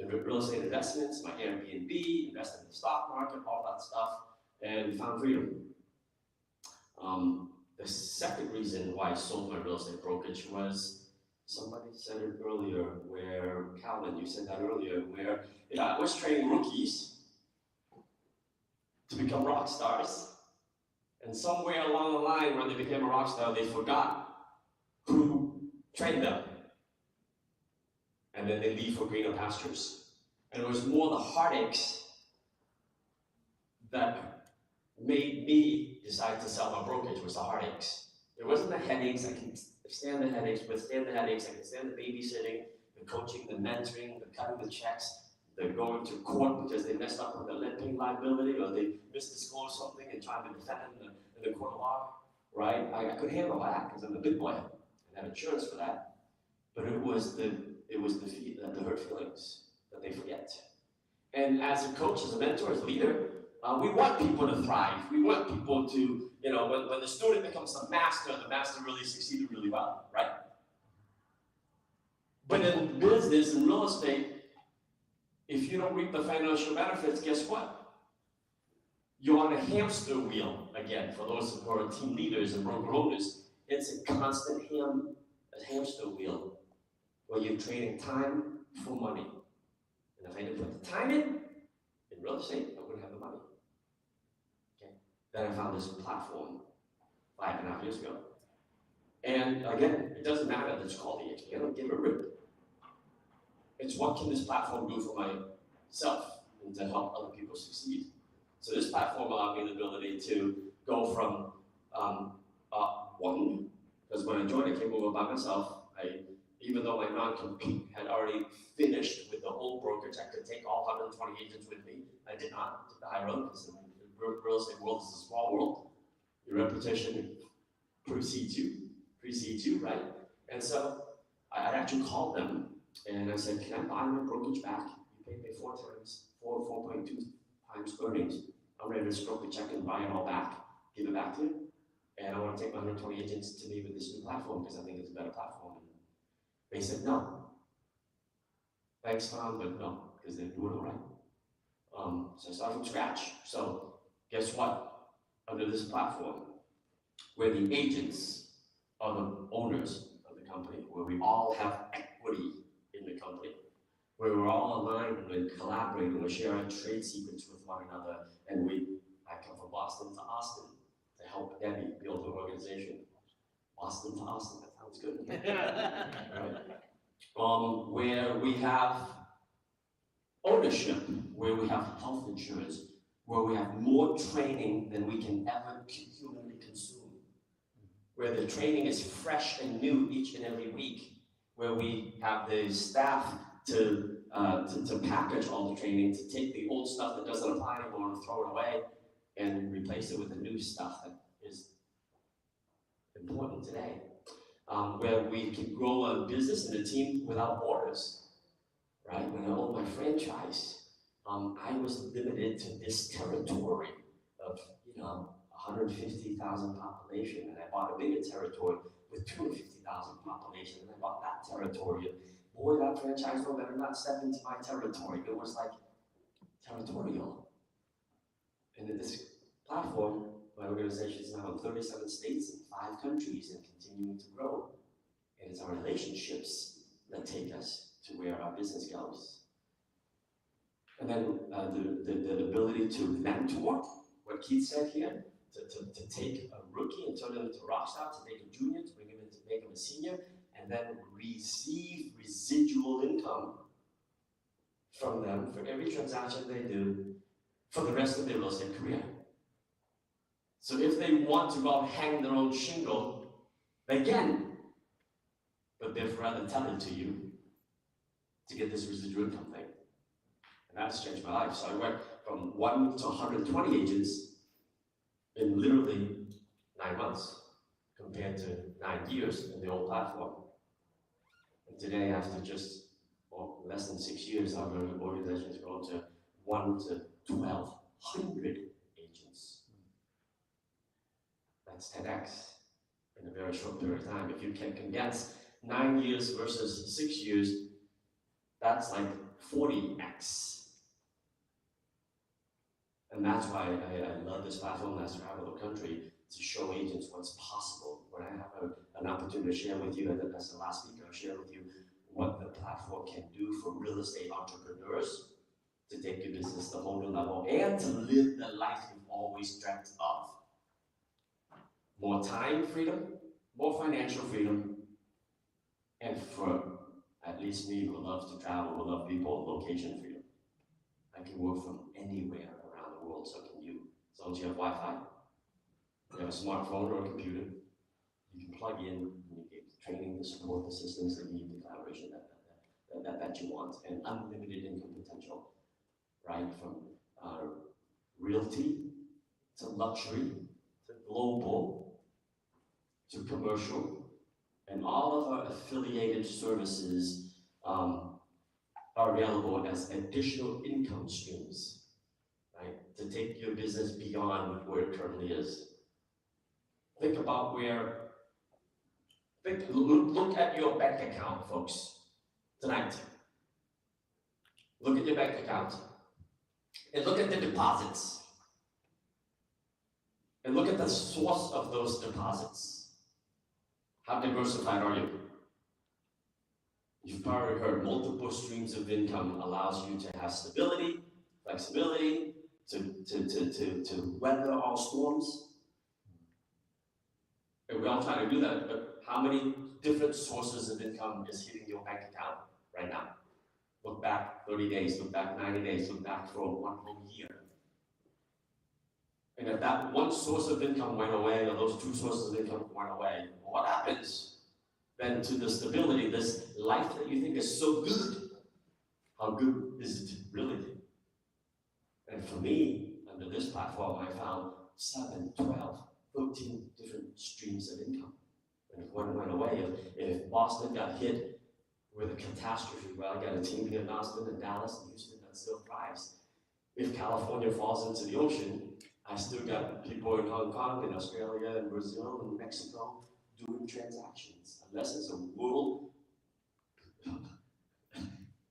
real estate investments, my Airbnb, invested in the stock market, all that stuff, and found freedom. The second reason why I sold my real estate brokerage was, somebody said it earlier, where, Calvin, you said that earlier, where I was training rookies to become rock stars, and somewhere along the line when they became a rock star, they forgot who trained them. And then they leave for greener pastures. And it was more the heartaches that made me decide to sell my brokerage, was the heartaches. It wasn't the headaches. I can stand the headaches, withstand the headaches. I can stand the babysitting, the coaching, the mentoring, the cutting the checks, the going to court because they messed up with the lending liability, or they misdisclosed something and trying to defend it in the court of law, right? I could handle that because I'm a big boy and have insurance for that. But it was the hurt feelings that they forget. And as a coach, as a mentor, as a leader, we want people to thrive. We want people to, when the student becomes the master really succeeded really well, right? But in business and real estate, if you don't reap the financial benefits, guess what? You're on a hamster wheel, again, for those who are team leaders and broker owners. It's a constant hamster wheel where you're trading time for money. And if I didn't put the time in real estate, I wouldn't have the money. Okay. Then I found this platform 5.5 years ago. And again, it doesn't matter that it's called the EXP. I don't give a rip. It's what can this platform do for myself and to help other people succeed. So this platform allowed me the ability to go from one, because when I joined, I came over by myself. Even though my non-compete had already finished with the whole brokerage, I could take all 120 agents with me. I did not take the high road because the real estate world is a small world. Your reputation precedes you, right? And so I actually called them and I said, can I buy my brokerage back? You paid me 4.2 times earnings. I'm ready to stroke the check and buy it all back, give it back to you. And I want to take my 120 agents to me with this new platform because I think it's a better platform. They said no. Thanks, Tom, but no, because they're doing it right. So I started from scratch. So guess what? Under this platform, where the agents are the owners of the company, where we all have equity in the company, where we're all aligned and collaborating, we're sharing trade secrets with one another, and I come from Boston to Austin to help Debbie build her organization. Boston to Austin, that sounds good. Right? Where we have ownership, where we have health insurance, where we have more training than we can ever humanly consume, where the training is fresh and new each and every week, where we have the staff to package all the training, to take the old stuff that doesn't apply anymore and throw it away and replace it with the new stuff that is important today. Where we can grow a business and a team without borders, right? When I owned my franchise, I was limited to this territory of, 150,000 population, and I bought a bigger territory with 250,000 population, and I bought that territory. And boy, that franchise owner better not step into my territory. It was like territorial. And in this platform, my organization is now in 37 states and 5 countries and continuing to grow. And it's our relationships that take us to where our business goes. And then the ability to mentor, what Keith said here, to take a rookie and turn him into a rock star, to make a junior, to make him a senior, and then receive residual income from them for every transaction they do for the rest of their real estate career. So if they want to go out and hang their own shingle, they can, but they're rather tethered to you to get this residual income thing. And that's changed my life. So I went from 1 to 120 agents in literally 9 months, compared to 9 years in the old platform. And today, after just less than 6 years, our organization has grown to 1 to 1,200 agents. That's 10x in a very short period of time. If you can condense 9 years versus 6 years, that's like 40x. And that's why I love this platform. That's travel the country to show agents what's possible. When I have an opportunity to share with you, and as the last speaker, I'll share with you what the platform can do for real estate entrepreneurs to take your business to a whole new level and to live the life you've always dreamt of. More time freedom, more financial freedom, and for at least me who loves to travel, who love people, location freedom. I can work from anywhere around the world, so can you. As long as you have Wi-Fi, you have a smartphone or a computer, you can plug in, you get training, the support, the systems that you need, the collaboration that you want, and unlimited income potential, right? From realty to luxury to global to commercial, and all of our affiliated services are available as additional income streams, right? To take your business beyond where it currently is. Think about look at your bank account, folks, tonight. Look at your bank account, and look at the deposits, and look at the source of those deposits. How diversified are you? You've probably heard multiple streams of income allows you to have stability, flexibility, to weather all storms. And we all try to do that, but how many different sources of income is hitting your bank account right now? Look back 30 days, look back 90 days, look back for 1 whole year. And if that one source of income went away, or those 2 sources of income went away, what happens then to the stability, this life that you think is so good? How good is it really? And for me, under this platform, I found 7, 12, 13 different streams of income. And if one went away, if Boston got hit with a catastrophe, well, I got a team here in Austin and Dallas and Houston that still thrives. If California falls into the ocean, I still got people in Hong Kong and Australia and Brazil and Mexico doing transactions. Unless it's a world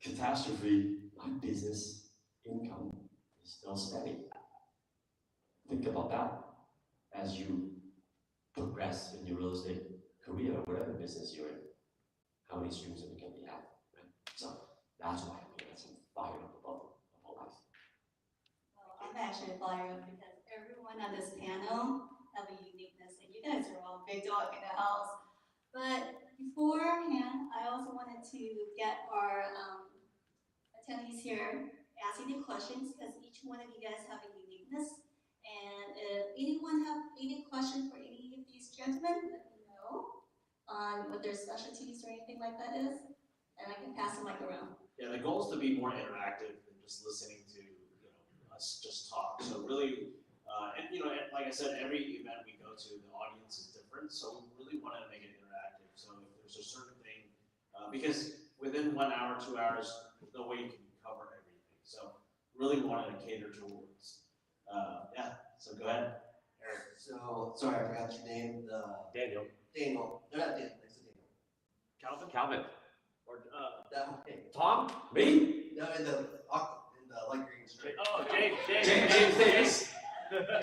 catastrophe, my business income is still steady. Think about that as you progress in your real estate career or whatever business you're in. How many streams of income you have, right? So that's why I'm here. That's fired up about life. Well, I'm actually fired up because everyone on this panel have a uniqueness, and you guys are all big dog in the house. But beforehand, I also wanted to get our attendees here asking the questions, because each one of you guys have a uniqueness. And if anyone have any question for any of these gentlemen, let me know on what their specialties or anything like that is, and I can pass the mic around. Yeah, the goal is to be more interactive than just listening to us just talk. So really, and like I said, every event we go to, the audience is different. So we really want to make it interactive. So if there's a certain thing, because within 1 hour, 2 hours, there's no way you can cover everything. So really wanted to cater towards. Yeah. So go ahead, Eric. So sorry, I forgot your name. Daniel. Daniel. No, not Daniel. Next to Daniel. Calvin. Or okay. Tom? Me? No, in the light green strip. Oh, James. James Davis.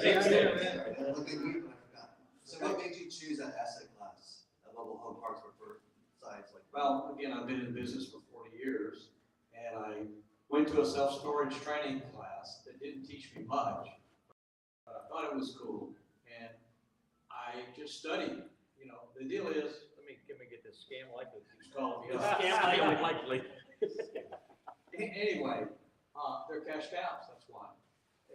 James Davis. Sorry, I looked at you, but I forgot. So what made you choose that asset class? Mobile home parks for sites like. Well, again, I've been in business for 40 years, and I went to a self-storage training class that didn't teach me much, but I thought it was cool, and I just studied. You know, the deal is, let me get this scam likely keeps calling me. Scam likely. Anyway, they're cash cows, that's why.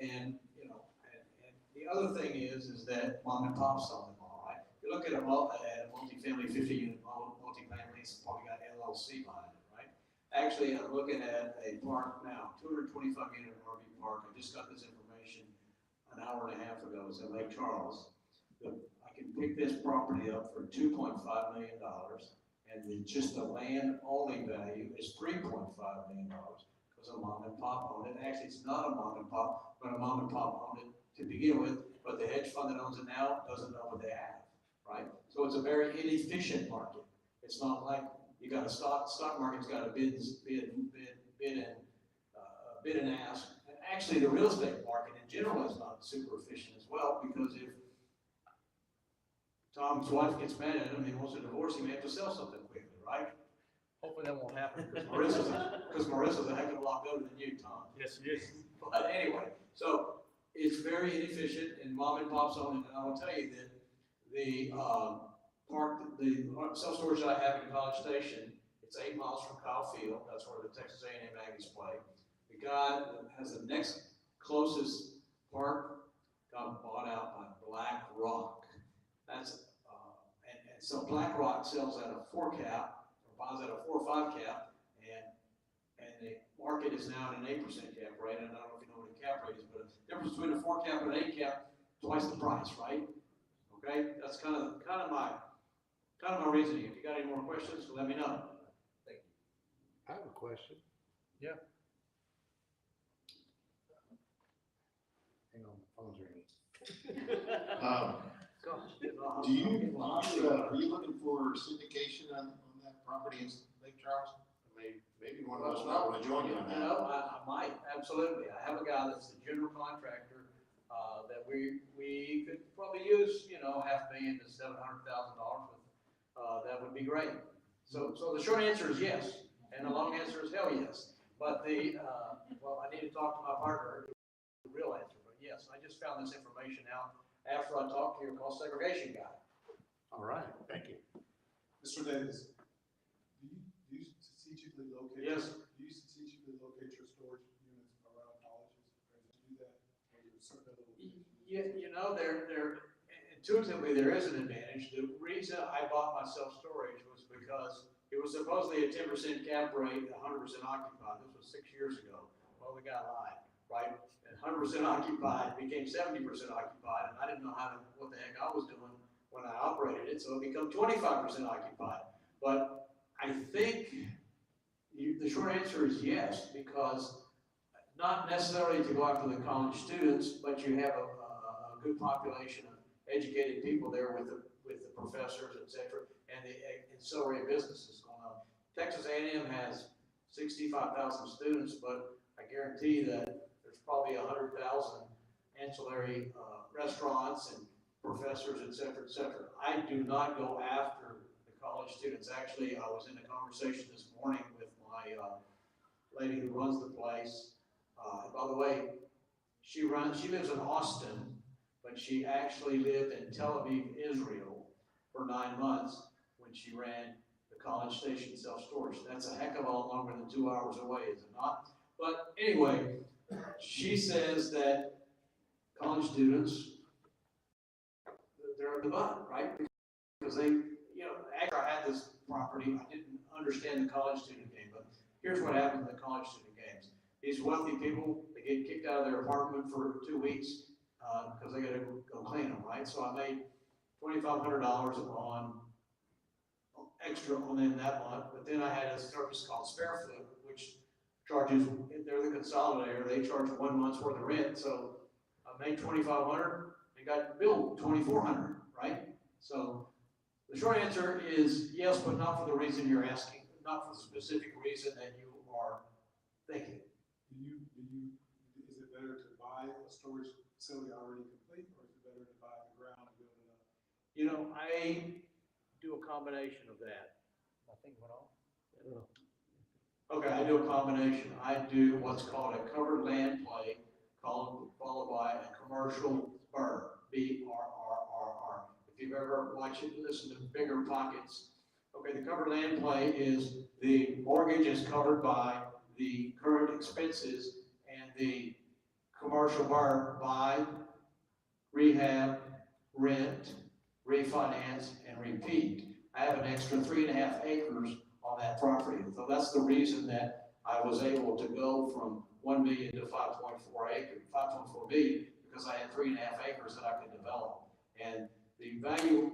And, you know, and the other thing is that mom and pop sell them all, right? You look at a multifamily 50-unit multifamily, it's probably got LLC behind it, right? Actually, I'm looking at a park now, 225-unit RV park. I just got this information an hour and a half ago. It's in Lake Charles. I can pick this property up for $2.5 million, and just the land only value is $3.5 million because a mom and pop owned it. Actually, it's not a mom and pop, but a mom and pop owned it to begin with, but the hedge fund that owns it now doesn't know what they have, right? So it's a very inefficient market. It's not like you got a stock market's got a bid and ask. And actually, the real estate market in general is not super efficient as well, because if Tom's wife gets mad at him and he wants a divorce, he may have to sell something quickly, right? Hopefully that won't happen, because Marissa's a heck of a lot better than you, Tom. Yes, yes. But anyway, so it's very inefficient, and mom and pop's own it. And I will tell you that the self-storage that I have in College Station, it's 8 miles from Kyle Field. That's where the Texas A&M Aggies play. The guy that has the next closest park got bought out by BlackRock. That's and so BlackRock sells at a 4 cap, or buys at a 4 or 5 cap, and the market is now at an 8% cap rate. And I don't know if you know what a cap rate is, but the difference between a 4 cap and an 8 cap, twice the price, right? Okay, that's kind of my reasoning. If you got any more questions, let me know. Thank you. I have a question. Yeah. Hang on, the phone's ringing. Are you looking for syndication on that property in Lake Charles? Maybe one of us might want to join you on that. You know, I might, absolutely. I have a guy that's the general contractor that we could probably use, you know, $500,000 to $700,000 with. That would be great. So the short answer is yes, and the long answer is hell yes. But well, I need to talk to my partner, the real answer. But yes, I just found this information out after I talked to your cost segregation guy. All right, thank you. Mr. Davis, do you strategically locate? Yes. Do you strategically locate your storage units around colleges? Or do you do that for your certain locations? Yeah, you know, intuitively there is an advantage. The reason I bought my self-storage was because it was supposedly a 10% cap rate, 100% occupied. This was 6 years ago. Well, the guy lied, right? And 100% occupied became 70% occupied, and I didn't know what the heck I was doing when I operated it, so it became 25% occupied. But I think the short answer is yes, because not necessarily to go after the college students, but you have a good population of educated people there with the professors, et cetera, and the ancillary businesses going on. Texas A&M has 65,000 students, but I guarantee that there's probably 100,000 ancillary restaurants and professors, et cetera, et cetera. I do not go after the college students. Actually, I was in a conversation this morning with my lady who runs the place. By the way, she lives in Austin, but she actually lived in Tel Aviv, Israel for 9 months when she ran the College Station self-storage. That's a heck of a lot longer than 2 hours away, is it not? But anyway, she says that college students, they're in the butt, right? Because they, you know, after I had this property, I didn't understand the college student game, but here's what happens in the college student games. These wealthy people, they get kicked out of their apartment for 2 weeks because they got to go clean them, right? So I made $2,500 on extra on in that month, but then I had a service called Spareflip, which charges, they're the consolidator, they charge 1 month's worth of rent. So I made $2,500 and got billed $2,400, right? So the short answer is yes, but not for the reason you're asking, not for the specific reason that you are thinking. Is it better to buy a storage facility already complete, or is it better to buy the ground and build it up? You know, I do a combination of that. I think it went off. I don't know. Okay, I do a combination. I do what's called a covered land play, followed by a commercial BRRRR, B-R-R-R-R. If you've ever watched it, listen to Bigger Pockets. Okay, the covered land play is the mortgage is covered by the current expenses, and the commercial BRRRR buy, rehab, rent, refinance, and repeat. I have an extra 3.5 acres on that property. So that's the reason that I was able to go from 1 million to 5.4 million, because I had 3.5 acres that I could develop. And the value,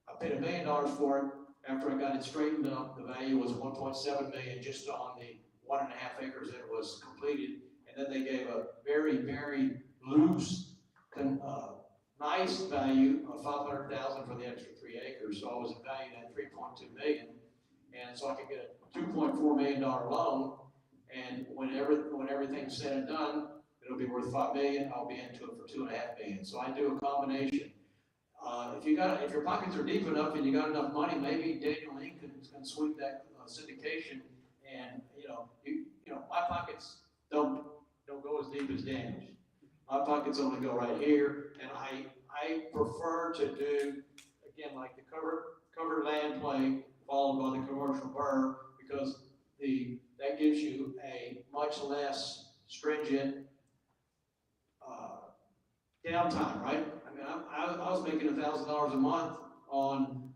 I paid $1 million for it. After I got it straightened up, the value was 1.7 million just on the 1.5 acres that was completed. And then they gave a very, very loose, nice value of 500,000 for the extra 3 acres. So I was valued at 3.2 million. And so I could get a $2.4 million loan. And when everything's said and done, it'll be worth 5 million. I'll be into it for 2.5 million. So I do a combination. If your pockets are deep enough and you got enough money, maybe Daniel Inc. can sweep that syndication. And my pockets don't go as deep as Daniel's. My pockets only go right here, and I prefer to do, again, like the covered land play followed by the commercial BRRRR, because that gives you a much less stringent downtime, right? I mean, I was making $1,000 a month on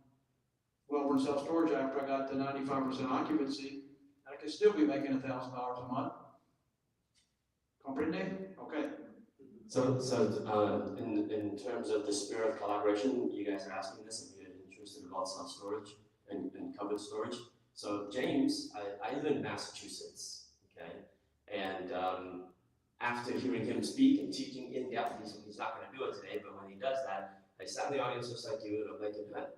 Wellborn self-storage after I got to 95% occupancy, and I could still be making $1,000 a month. Comprende? Okay. So in terms of the spirit of collaboration, you guys are asking this if you're interested about self-storage and covered storage. So James, I live in Massachusetts, okay? And after hearing him speak and teaching in depth, he's not going to do it today, but when he does that, I sat in the audience just like you, and I'm like,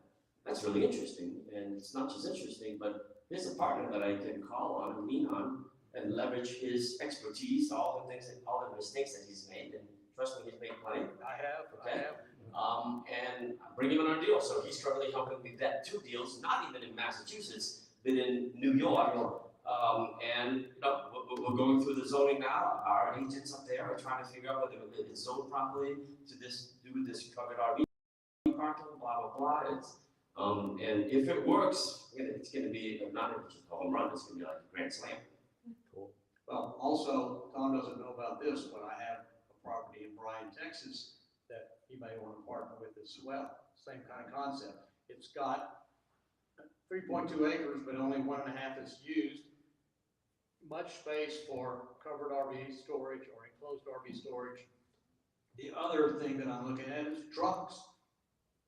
that's really interesting. And it's not just interesting, but here's a partner that I can call on and lean on and leverage his expertise, all the mistakes that he's made, and trust me, he's made plenty. I have. And bring him in our deal. So he's currently helping me vet 2 deals, not even in Massachusetts, but in New York. And we're going through the zoning now. Our agents up there are trying to figure out whether it's zoned properly to do this covered RV parking, blah, blah, blah. And if it works, it's going to be not just a home run, it's going to be like a grand slam. Cool. Well, also, Tom doesn't know about this, but I have a property in Bryan, Texas that he may want to partner with as well. Same kind of concept. It's got 3.2 acres, but only 1.5 is used. Much space for covered RV storage or enclosed RV storage. The other thing that I'm looking at is trucks.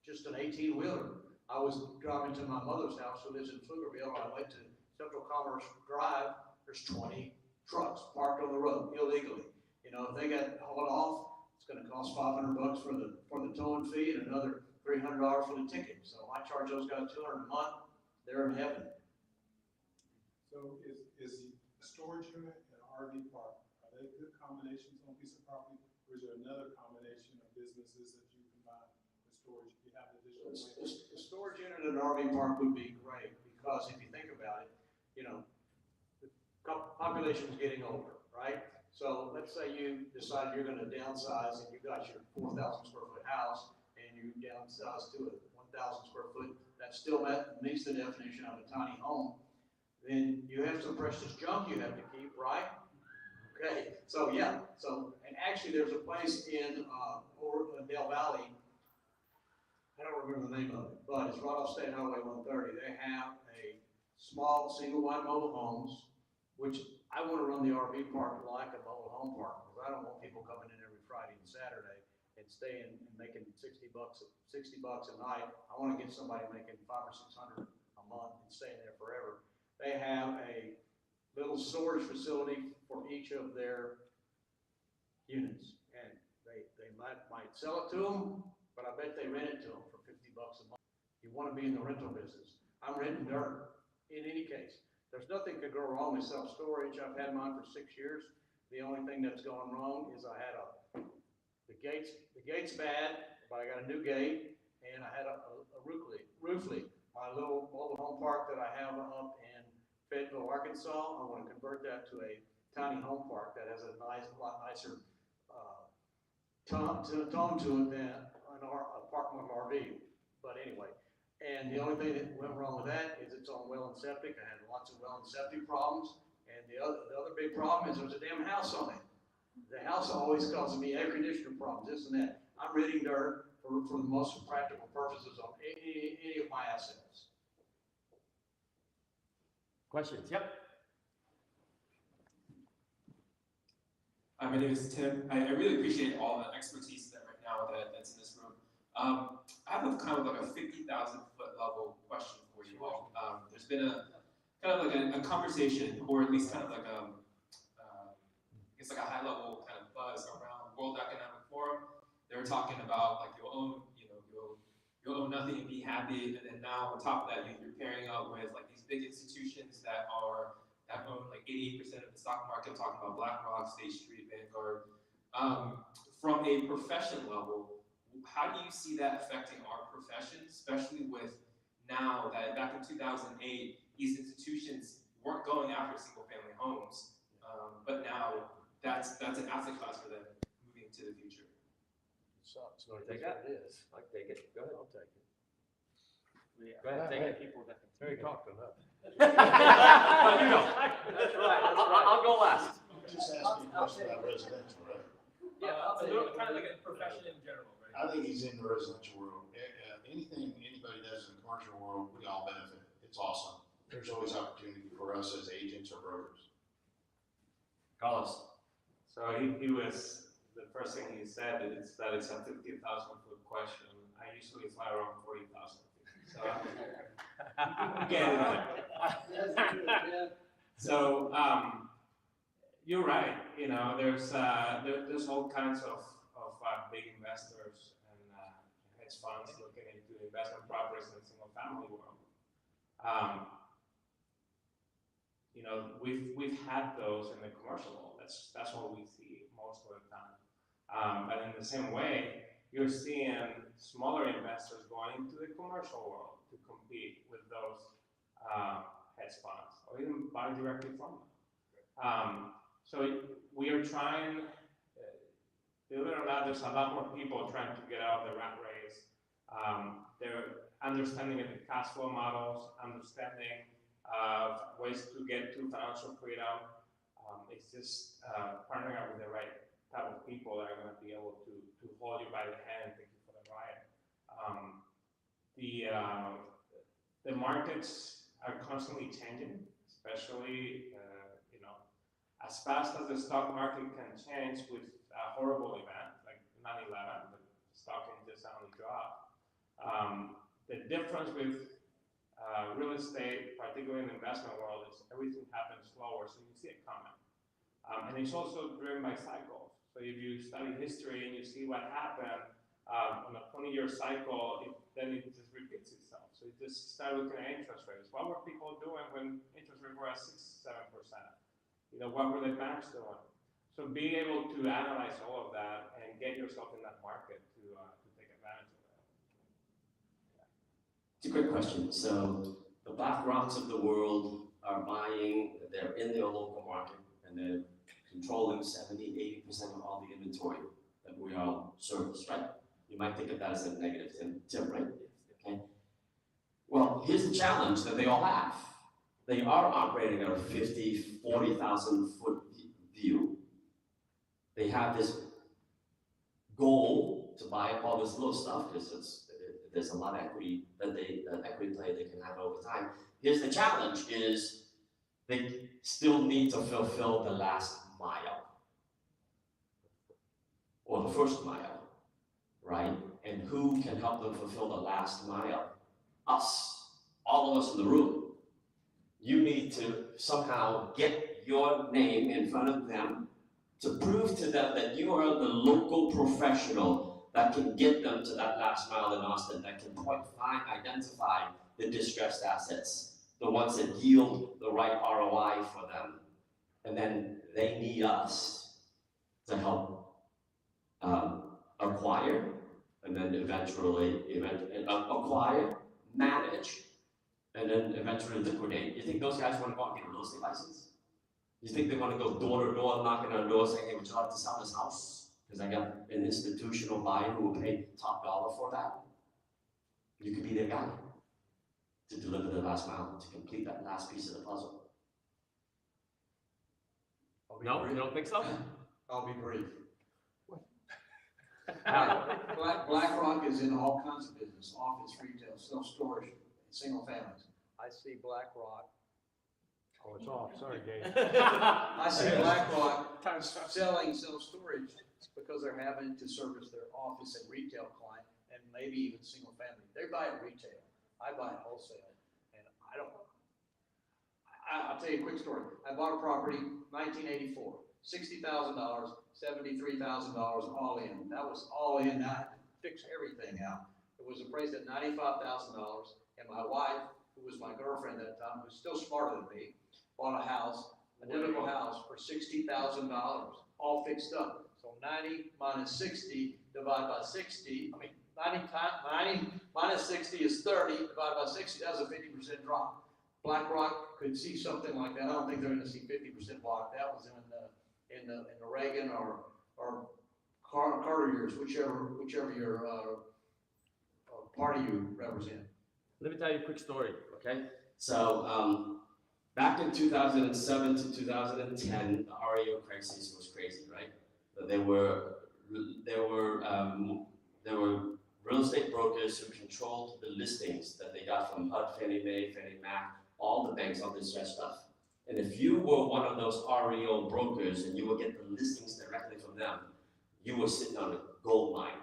Just an 18-wheeler. I was driving to my mother's house, who lives in Pflugerville. I went to Central Commerce Drive. There's 20 trucks parked on the road illegally. If they get hauled off, it's going to cost $500 for the towing fee and another $300 for the ticket. So I charge those guys $200 a month. They're in heaven. So is a storage unit and an RV park, are they good combinations on a piece of property, or is there another combination of businesses that you combine with storage if you have additional land? A storage unit and an RV park would be great, because if you think about it, the population is getting older, right? So let's say you decide you're going to downsize and you got your 4,000 square foot house and you downsize to a 1,000 square foot, that still meets the definition of a tiny home. Then you have some precious junk you have to keep, right? Okay, so yeah, and actually there's a place in Dale Valley, I don't remember the name of it, but it's right off State Highway 130. They have a small single wide mobile homes, which I want to run the RV park like a mobile home park, because I don't want people coming in every Friday and Saturday and staying and making $60 a night. I want to get somebody making $500 or $600 a month and staying there forever. They have a little storage facility for each of their units, and they might sell it to them, but I bet they rent it to them for $50 a month. You want to be in the rental business. I'm renting dirt. In any case, there's nothing could go wrong with self-storage. I've had mine for 6 years. The only thing that's gone wrong is I had the gate's bad, but I got a new gate, and I had a roof leak. My little mobile home park that I have up in Fayetteville, Arkansas. I want to convert that to a tiny home park that has a lot nicer tone to it than a park with an RV. But anyway, and the only thing that went wrong with that is it's on well and septic. I had lots of well and septic problems. And the other big problem is there's a damn house on it. The house always causes me air conditioner problems, this and that. I'm reading dirt for the most practical purposes on any of my assets. Questions? Yep. Hi, my name is Tim. I really appreciate all the expertise that's in this room. I have kind of like a 50,000 foot level question for you all. There's been a kind of like a conversation, or at least kind of like it's like a high level kind of buzz around World Economic Forum. They were talking about like you'll own nothing and be happy, and then now on top of that you're pairing up with like these big institutions that own like 88% of the stock market. I'm talking about BlackRock, State Street, Vanguard. From a profession level, how do you see that affecting our profession, especially with now that back in 2008, these institutions weren't going after single family homes, but now that's an asset class for them moving into the future. So take that. It is. I take it. Go ahead. I'll take it. Go ahead, take it. People that can Terry talked enough. That's right. That's right. I'll go last. Just asking a question about residential, right? Yeah, kind of like a profession in general, right? I think he's in the residential world. Anything anybody does in the commercial world, we all benefit. It's awesome. There's always opportunity for us as agents or brokers. Carlos. So he was, the first thing he said is that it's a 50,000 foot question. I usually fly around 40,000 feet. So get it. So you're right. You know, there's all kinds of big investors and hedge funds looking into investment properties in the single family world. You know, we've had those in the commercial world. That's what we see most of the time. But in the same way, you're seeing smaller investors going into the commercial world to compete with those hedge funds, or even buy directly from them. So we are trying, believe it or not, there's a lot more people trying to get out of the rat race. They're understanding of the cash flow models, understanding of ways to get to financial freedom. It's just partnering up with the right type of people that are going to be able to hold you by the hand and take you for the ride. The markets are constantly changing, especially as fast as the stock market can change with a horrible event like 9/11, the stock can just suddenly drop. The difference with real estate, particularly in the investment world, is everything happens slower, so you see it coming. And it's also driven by cycles. So if you study history and you see what happened on a 20-year cycle, then it just repeats itself. So you just start looking at interest rates. What were people doing when interest rates were at 6-7%? You know, what were the banks doing? So being able to analyze all of that and get yourself in that market to take advantage of that. It's a great question. So the BlackRocks of the world are buying, they're in their local market, and they're controlling 70-80% of all the inventory that we all service, right? You might think of that as a negative, Tim, right? Okay. Well, here's the challenge that they all have. They are operating at a 40,000 foot view. They have this goal to buy up all this little stuff because there's a lot of equity equity play they can have over time. Here's the challenge: is they still need to fulfill the last mile or the first mile, right? And who can help them fulfill the last mile? Us, all of us in the room. You need to somehow get your name in front of them to prove to them that you are the local professional that can get them to that last mile in Austin, that can identify the distressed assets, the ones that yield the right ROI for them. And then they need us to help acquire, and then eventually acquire, manage, and then eventually liquidate. You think those guys want to go out and get a real estate license? You think they want to go door to door knocking on doors saying, hey, would you like to sell this house? Because I got an institutional buyer who will pay top dollar for that. You could be their guy to deliver the last mile, to complete that last piece of the puzzle. No, you don't think so? I'll be brief. BlackRock is in all kinds of business, office, retail, self-storage, single families. I see BlackRock. Oh, it's off, sorry, Dave. I see BlackRock selling self-storage because they're having to service their office and retail client and maybe even single family. They buy it retail, I buy it wholesale, and I don't. I'll tell you a quick story. I bought a property, 1984, $60,000, $73,000 all in. That was all in. I had to fix everything out. It was appraised at $95,000, and my wife, who was my girlfriend at the time, who's still smarter than me, bought a house, identical house, for $60,000, all fixed up. So 90 minus 60 divided by 60, 90 minus 60 is 30, divided by 60, that's a 50% drop. BlackRock could see something like that. I don't think they're going to see 50% block. That was in the Reagan or Carter years, whichever your party you represent. Let me tell you a quick story, okay? So back in 2007 to 2010, the REO crisis was crazy, right? There were real estate brokers who controlled the listings that they got from HUD, Fannie Mae, Freddie Mac, all the banks, all this stuff. And if you were one of those REO brokers and you would get the listings directly from them, you were sitting on a gold mine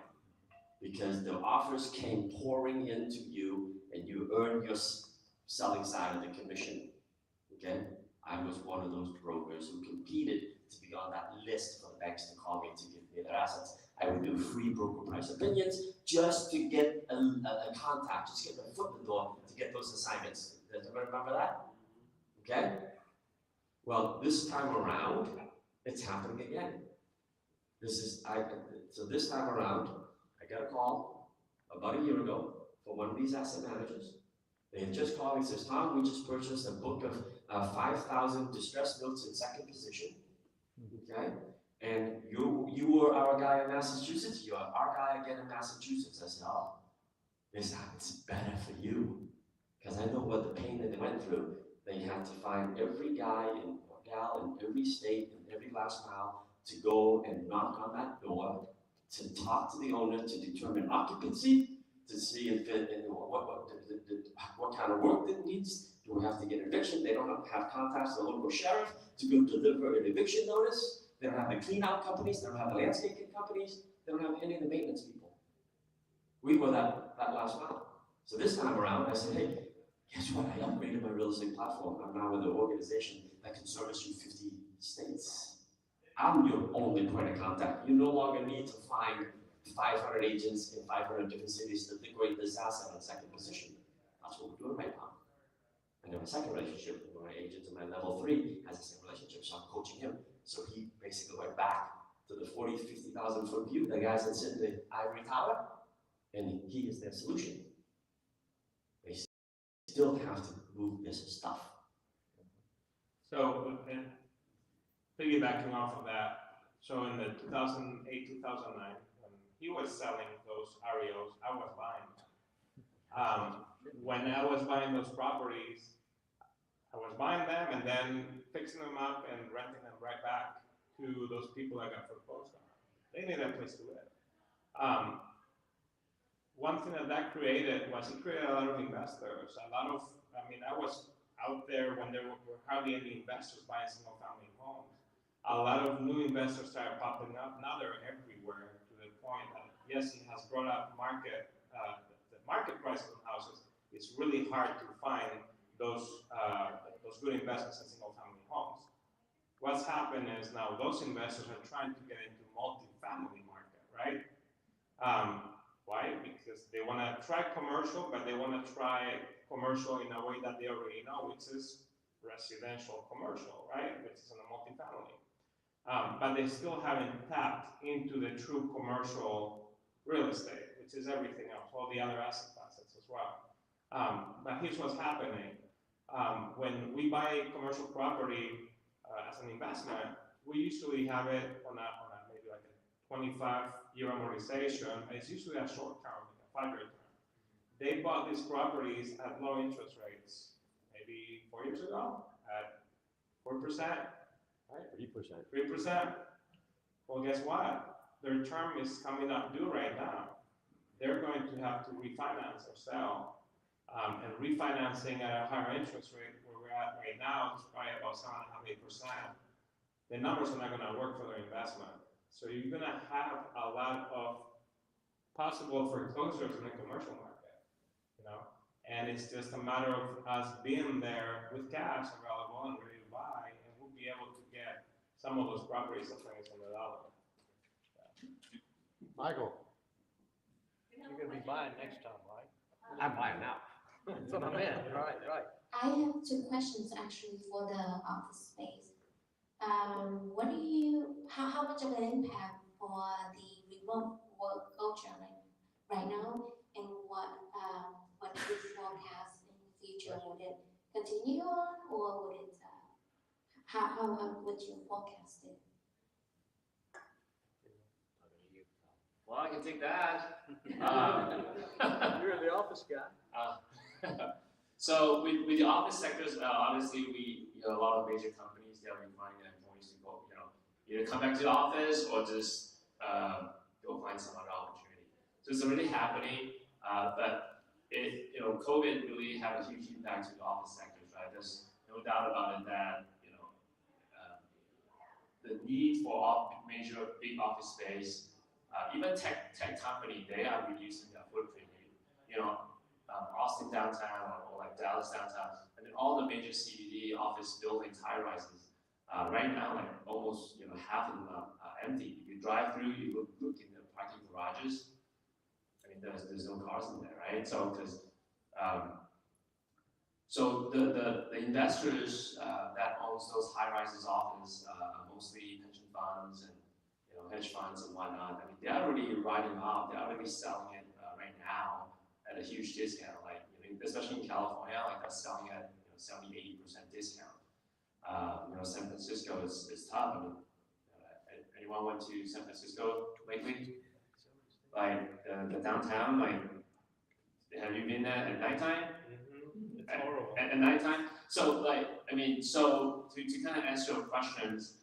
because the offers came pouring into you and you earned your selling side of the commission. Okay? I was one of those brokers who competed to be on that list for the banks to call me to give me their assets. I would do free broker price opinions just to get a contact, just to get my foot in the door to get those assignments. Does everybody remember that? Okay? Well, this time around, it's happening again. So this time around, I got a call about a year ago from one of these asset managers. They had just called me and says, Tom, we just purchased a book of 5,000 distressed notes in second position. Okay? And you were our guy in Massachusetts, you're our guy again in Massachusetts. I said, oh, this happens better for you. Because I know what the pain that they went through. They had to find every guy or gal in every state, in every last mile, to go and knock on that door, to talk to the owner, to determine occupancy, to see if what kind of work it needs. Do we have to get eviction? They don't have contacts with the local sheriff to go deliver an eviction notice. They don't have the clean out companies. They don't have the landscaping companies. They don't have any of the maintenance people. We were that last mile. So this time around, I said, hey, guess what? I upgraded my real estate platform. I'm now with an organization that can service you 50 states. I'm your only point of contact. You no longer need to find 500 agents in 500 different cities to liquidate this asset in second position. That's what we're doing right now. And then my second relationship with my agent in my level 3 has the same relationship, so I'm coaching him. So he basically went back to the 40, 50,000 foot view, the guys that sit in the ivory tower, and he is their solution. They still have to move this stuff. So, piggybacking off of that, so in the 2008, 2009, when he was selling those REOs, I was buying them. When I was buying those properties, I was buying them and then fixing them up and renting them right back to those people that got foreclosed on. They need a place to live. One thing that created was it created a lot of investors. I was out there when there were hardly any investors buying single family homes. A lot of new investors started popping up. Now they're everywhere to the point that, yes, it has brought up the market price of houses. It's really hard to find those good investments in single family homes. What's happened is now those investors are trying to get into multifamily market, right? Why? Because they want to try commercial, but they want to try commercial in a way that they already know, which is residential commercial, right? Which is in a multifamily. But they still haven't tapped into the true commercial real estate, which is everything else, all the other asset classes as well. But here's what's happening. When we buy commercial property as an investment, we usually have it on a maybe like a 25-year amortization. It's usually a short term, like a 5-year term. They bought these properties at low interest rates, maybe 4 years ago at 4%, right? 3%. 3%. Well, guess what? Their term is coming up due right now. They're going to have to refinance or sell. And refinancing at a higher interest rate where we're at right now is probably about 7.5%, 8%. The numbers are not going to work for their investment. So you're going to have a lot of possible foreclosures in the commercial market, you know? And it's just a matter of us being there with cash available and ready to buy, and we'll be able to get some of those properties at $2,700. Michael. You're gonna be buying next time, right? I'm buying now. That's what I meant, right. I have 2 questions actually for the office space. How much of an impact for the remote work culture right now, and what do you forecast in the future? Would it continue on, or would it, how would you forecast it? Well, I can take that. You're the office guy. So with the office sectors, obviously a lot of major companies, they are requiring their employees to go, either come back to the office or just go find some other opportunity. So it's already happening, but COVID really had a huge impact to the office sectors, right? There's no doubt about it that, the need for major big office space, even tech company, they are reducing their footprint. Austin downtown or like Dallas downtown, and then all the major CBD office buildings, high rises. Right now, like almost half of them are empty. If you drive through, you look in the parking garages. I mean, there's no cars in there, right? So so the investors that owns those high rises office, mostly pension funds and hedge funds and whatnot. I mean, they're already writing off. They're already selling it right now at a huge discount. Like, especially in California, like they're selling at 70-80% discount. San Francisco is tough. I mean, anyone went to San Francisco lately? Like the downtown, like have you been there at nighttime? It's horrible. At nighttime. So so to kind of answer your questions,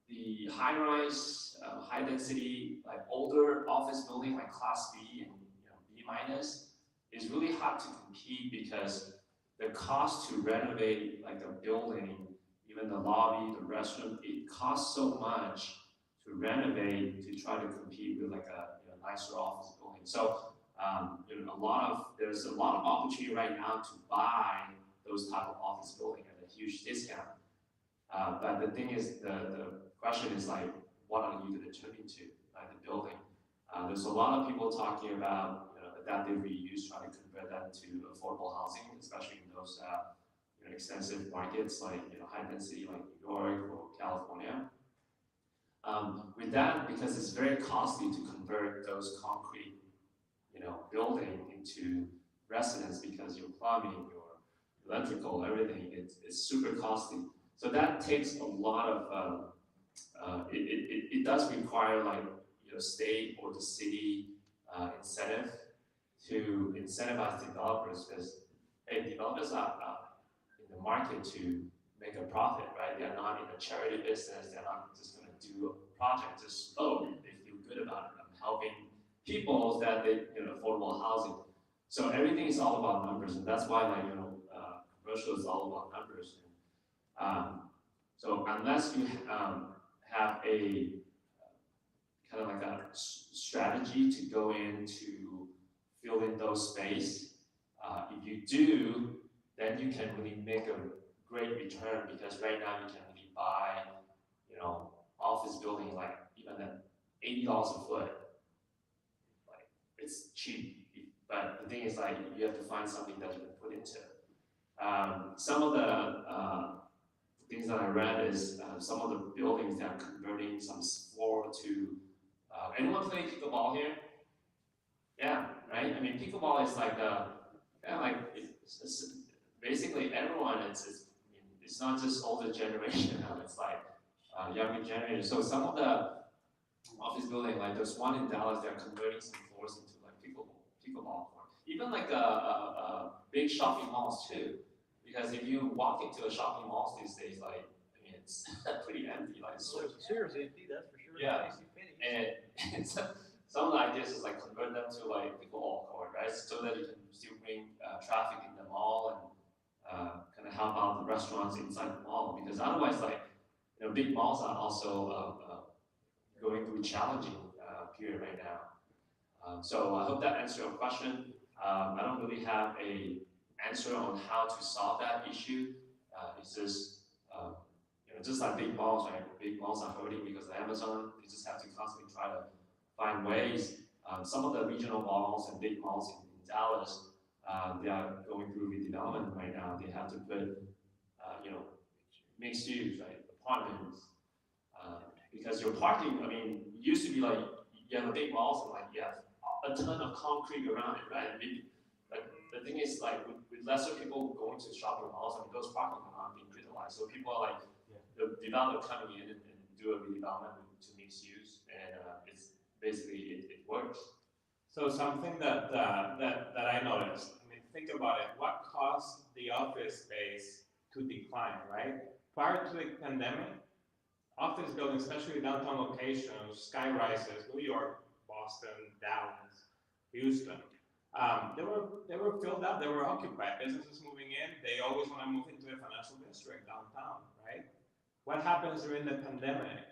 the high-rise, high-density, like older office building, like Class B and B minus, is really hard to compete because the cost to renovate like a building, even the lobby, the restroom, it costs so much to renovate to try to compete with like a nicer office building. So there's a lot of opportunity right now to buy those type of office building at a huge discount. But the thing is, the question is like, what are you going to turn into, like the building? There's a lot of people talking about adaptive reuse, trying to convert that to affordable housing, especially in those extensive markets like high density like New York or California. With that, because it's very costly to convert those concrete building into residence, because your plumbing, your electrical, everything, it's super costly. So that takes a lot of it does require like state or the city incentive to incentivize developers, because developers are in the market to make a profit, right? They're not in a charity business. They're not just going to do a project just they feel good about it. I'm helping people that they affordable housing. So everything is all about numbers, and that's why commercial is all about numbers. So unless you have a kind of like a strategy to go in to fill in those space, if you do, then you can really make a great return, because right now you can really buy, office building like even at $80 a foot. Like it's cheap, but the thing is like you have to find something that you can put into. Some of the things that I read is some of the buildings that are converting some floor to. Anyone play pickleball here? Yeah, right. I mean, pickleball is like And like, it's basically everyone, it's not just older generation now, it's like younger generation. So some of the office building, like there's one in Dallas, they're converting some floors into like pickleball court. Even like big shopping malls too. Because if you walk into a shopping mall these days, like, I mean, it's pretty empty. Like, so, There's a Sears empty, that's for sure. yeah. And some of the ideas is like convert them to like pickleball court, right? So that you can still bring traffic in the mall and kind of help out the restaurants inside the mall. Because otherwise, like, you know, big malls are also going through a challenging period right now. So I hope that answers your question. I don't really have a answer on how to solve that issue. It's just, you know, just like big malls, right? Big malls are hurting because of Amazon. They just have to constantly try to find ways. Some of the regional malls and big malls in Dallas, they are going through redevelopment right now. They have to put, you know, mixed use, right? Apartments. Because your parking, I mean, it used to be like you have a big malls and like you have a ton of concrete around it, right? But the thing is, like, with lesser people going to shopping malls, I mean, those parking lots aren't being utilized. So people are like, the developer coming in and do a redevelopment to mixed use, and it's basically it works. So something that I noticed, I mean, think about it, what caused the office space to decline, right? Prior to the pandemic, office buildings, especially downtown locations, sky rises, New York, Boston, Dallas, Houston, they were filled up, they were occupied, businesses moving in, they always want to move into a financial district downtown, right? What happens during the pandemic?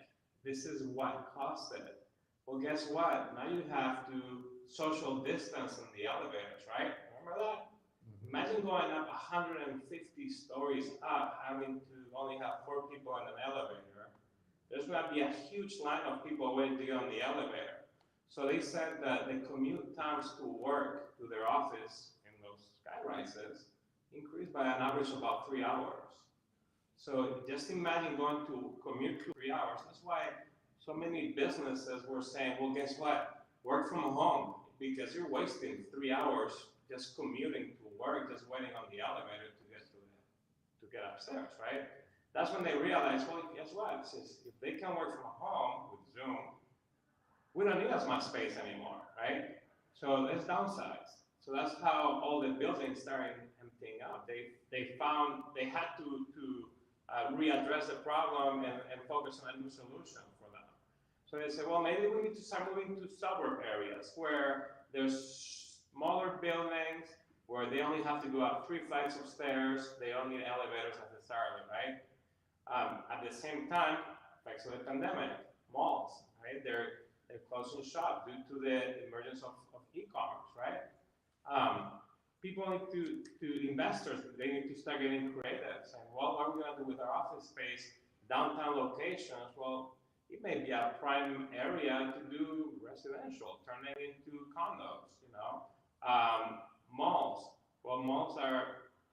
This is what caused it. Well, guess what? Now you have to social distance in the elevators, right? Remember that? Imagine going up 150 stories up, having to only have 4 people in an elevator. There's going to be a huge line of people waiting to get on the elevator. So they said that the commute times to work to their office in those sky rises increased by an average of about 3 hours. So just imagine going to commute 3 hours. That's why so many businesses were saying, well, guess what? Work from home, because you're wasting 3 hours just commuting to work, just waiting on the elevator to get upstairs, right? That's when they realized, well, guess what? Since if they can work from home with Zoom, we don't need as much space anymore, right? So there's downsides. So that's how all the buildings started emptying out. They found they had to readdress the problem and focus on a new solution for them. So they said, well, maybe we need to start moving to suburb areas where there's smaller buildings, where they only have to go up 3 flights of stairs, they don't need elevators necessarily, right? At the same time, thanks to the pandemic, malls, right? They're closing shop due to the emergence of e-commerce, right? People need to investors, they need to start getting creative, saying, well, what are we going to do with our office space, downtown locations? Well, it may be a prime area to do residential, turn it into condos, you know. Malls, well, malls are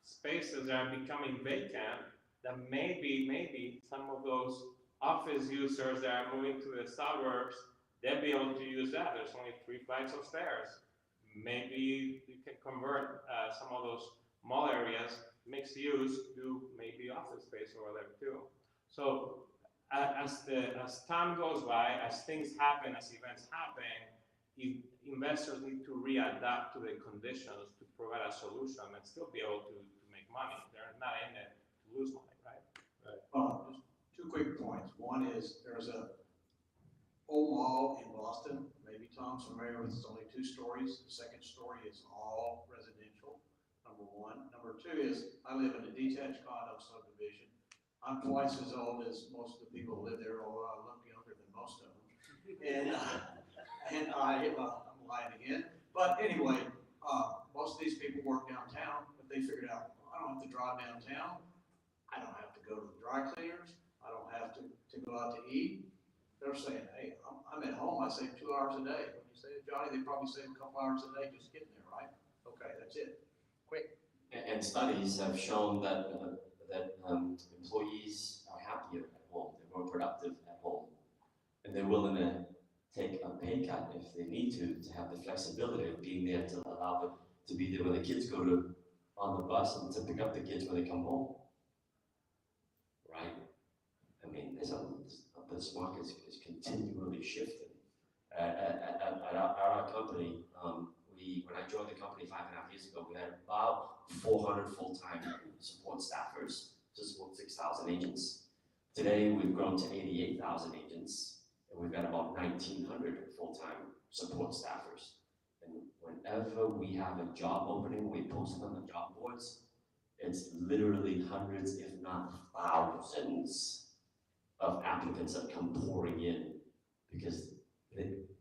spaces that are becoming vacant, that maybe some of those office users that are moving to the suburbs, they'll be able to use that. There's only 3 flights of stairs. Maybe you can convert some of those mall areas, mixed use, to maybe office space over there too. So as time goes by, as things happen, as events happen, investors need to readapt to the conditions to provide a solution and still be able to make money. They're not in it to lose money, right? Just 2 quick points. One is there's a old mall in Boston. Maybe Tom's familiar with it. It's only 2 stories. The second story is all residential, number 1. Number 2 is I live in a detached condo subdivision. I'm twice as old as most of the people who live there, although I look younger than most of them. And I'm lying again. But anyway, most of these people work downtown, but they figured out, I don't have to drive downtown. I don't have to go to the dry cleaners. I don't have to go out to eat. They're saying, hey, I'm at home. I save 2 hours a day. When you say to Johnny, they probably save a couple hours a day just getting there, right? Okay, that's it. Quick. And studies have shown that employees are happier at home, they're more productive at home, and they're willing to take a pay cut if they need to have the flexibility of being there to allow them to be there when the kids go to on the bus and to pick up the kids when they come home. Right? I mean, this market is continually shifting. At our company, when I joined the company 5.5 years ago, we had about 400 full-time support staffers to support 6,000 agents. Today, we've grown to 88,000 agents, and we've got about 1,900 full-time support staffers. And whenever we have a job opening, we post it on the job boards, it's literally hundreds, if not thousands, of applicants that come pouring in because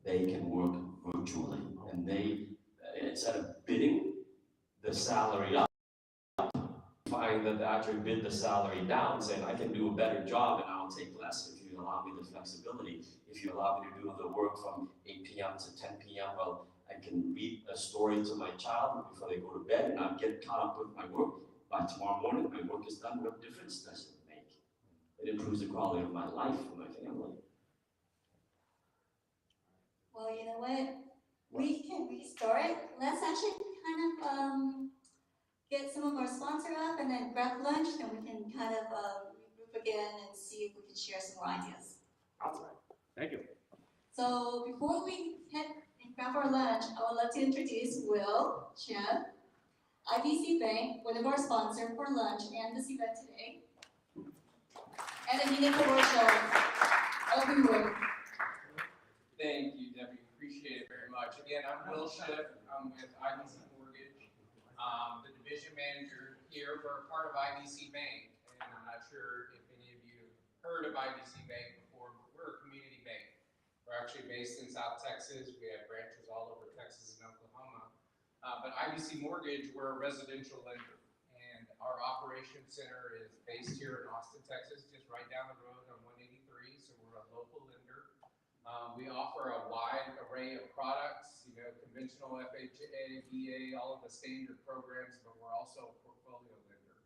they can work virtually, and they, instead of bidding the salary up, find that they actually bid the salary down, saying I can do a better job and I'll take less if you allow me the flexibility. If you allow me to do the work from 8 p.m. to 10 p.m., well, I can read a story to my child before they go to bed and not get caught up with my work. By tomorrow morning, my work is done. What difference does it make? It improves the quality of my life and my family. Well, you know what? We can restart. Let's actually kind of get some of our sponsor up and then grab lunch, and we can kind of regroup again and see if we can share some more ideas. Awesome. Thank you. So before we head and grab our lunch, I would love to introduce Will Chef, IBC Bank, one of our sponsors for lunch and this event today, and a mini commercial. Will. Thank you, Debbie. Appreciate it very much. Again, I'm Will Schiff. I'm with IBC Mortgage, the division manager here for a part of IBC Bank. And I'm not sure if any of you have heard of IBC Bank before, but we're a community bank. We're actually based in South Texas. We have branches all over Texas and Oklahoma. But IBC Mortgage, we're a residential lender. And our operations center is based here in Austin, Texas, just right down the road on 183. So we're a local lender. We offer a wide array of products, you know, conventional FHA, VA, all of the standard programs, but we're also a portfolio lender.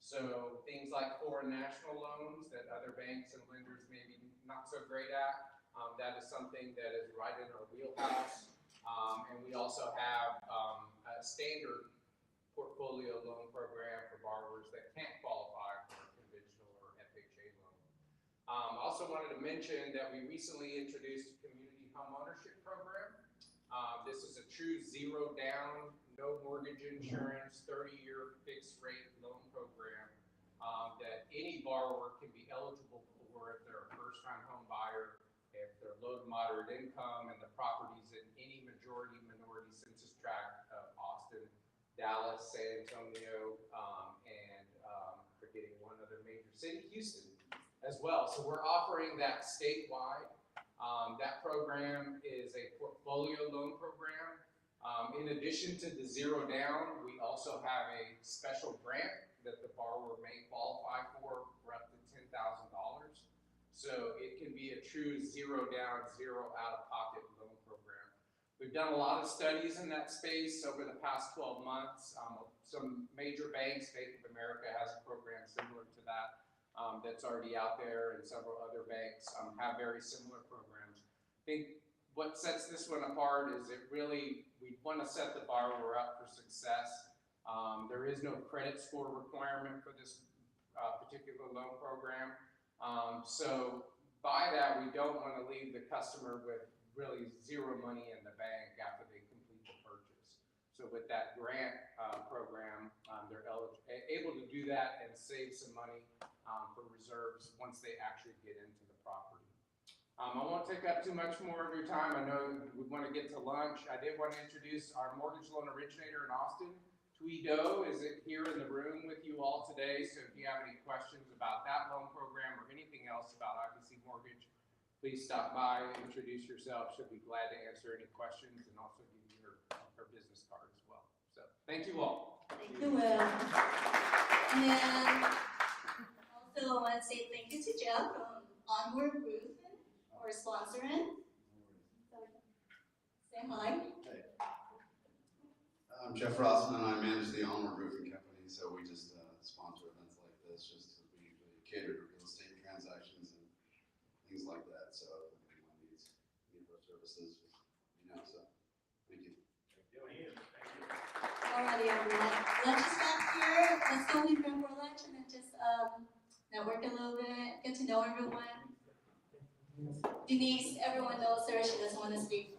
So things like foreign national loans that other banks and lenders may be not so great at, that is something that is right in our wheelhouse. And we also have a standard portfolio loan program for borrowers that can't qualify for a conventional or FHA loan. Also wanted to mention that we recently introduced a community home ownership program. This is a true zero down, no mortgage insurance, 30-year fixed rate loan program that any borrower can be eligible for if they're a first-time home buyer, if they're low to moderate income, and the property's in any majority minority census tract of Austin, Dallas, San Antonio, and forgetting one other major city, Houston, as well. So we're offering that statewide. That program is a portfolio loan program. In addition to the zero down, we also have a special grant that the borrower may qualify for up to $10,000. So it can be a true zero down, zero out of pocket loan program. We've done a lot of studies in that space over the past 12 months. Some major banks, Bank of America has a program similar to that. That's already out there, and several other banks have very similar programs. I think what sets this one apart is we want to set the borrower up for success. There is no credit score requirement for this particular loan program. So by that, we don't want to leave the customer with really zero money in the bank after they complete the purchase. So with that grant program, they're able to do that and save some money for reserves once they actually get into the property. I won't take up too much more of your time. I know we want to get to lunch. I did want to introduce our mortgage loan originator in Austin. Tweedo is here in the room with you all today. So if you have any questions about that loan program or anything else about IBC Mortgage, please stop by, introduce yourself. She'll be glad to answer any questions and also give you her business card as well. So thank you all. Thank you, Will. And also I want to say thank you to Jeff from Onward Roofing for sponsoring. Say hi. Hey. I'm Jeff Rossman, and I manage the Onward Roofing Company, so we just sponsor events like this just because we usually cater to real estate transactions and things like that. So if anyone needs any of our services, you know, so thank you. Thank you. lunch is back here. Let's go meet them for lunch and then just network a little bit, get to know everyone. Denise, everyone knows her. She doesn't want to speak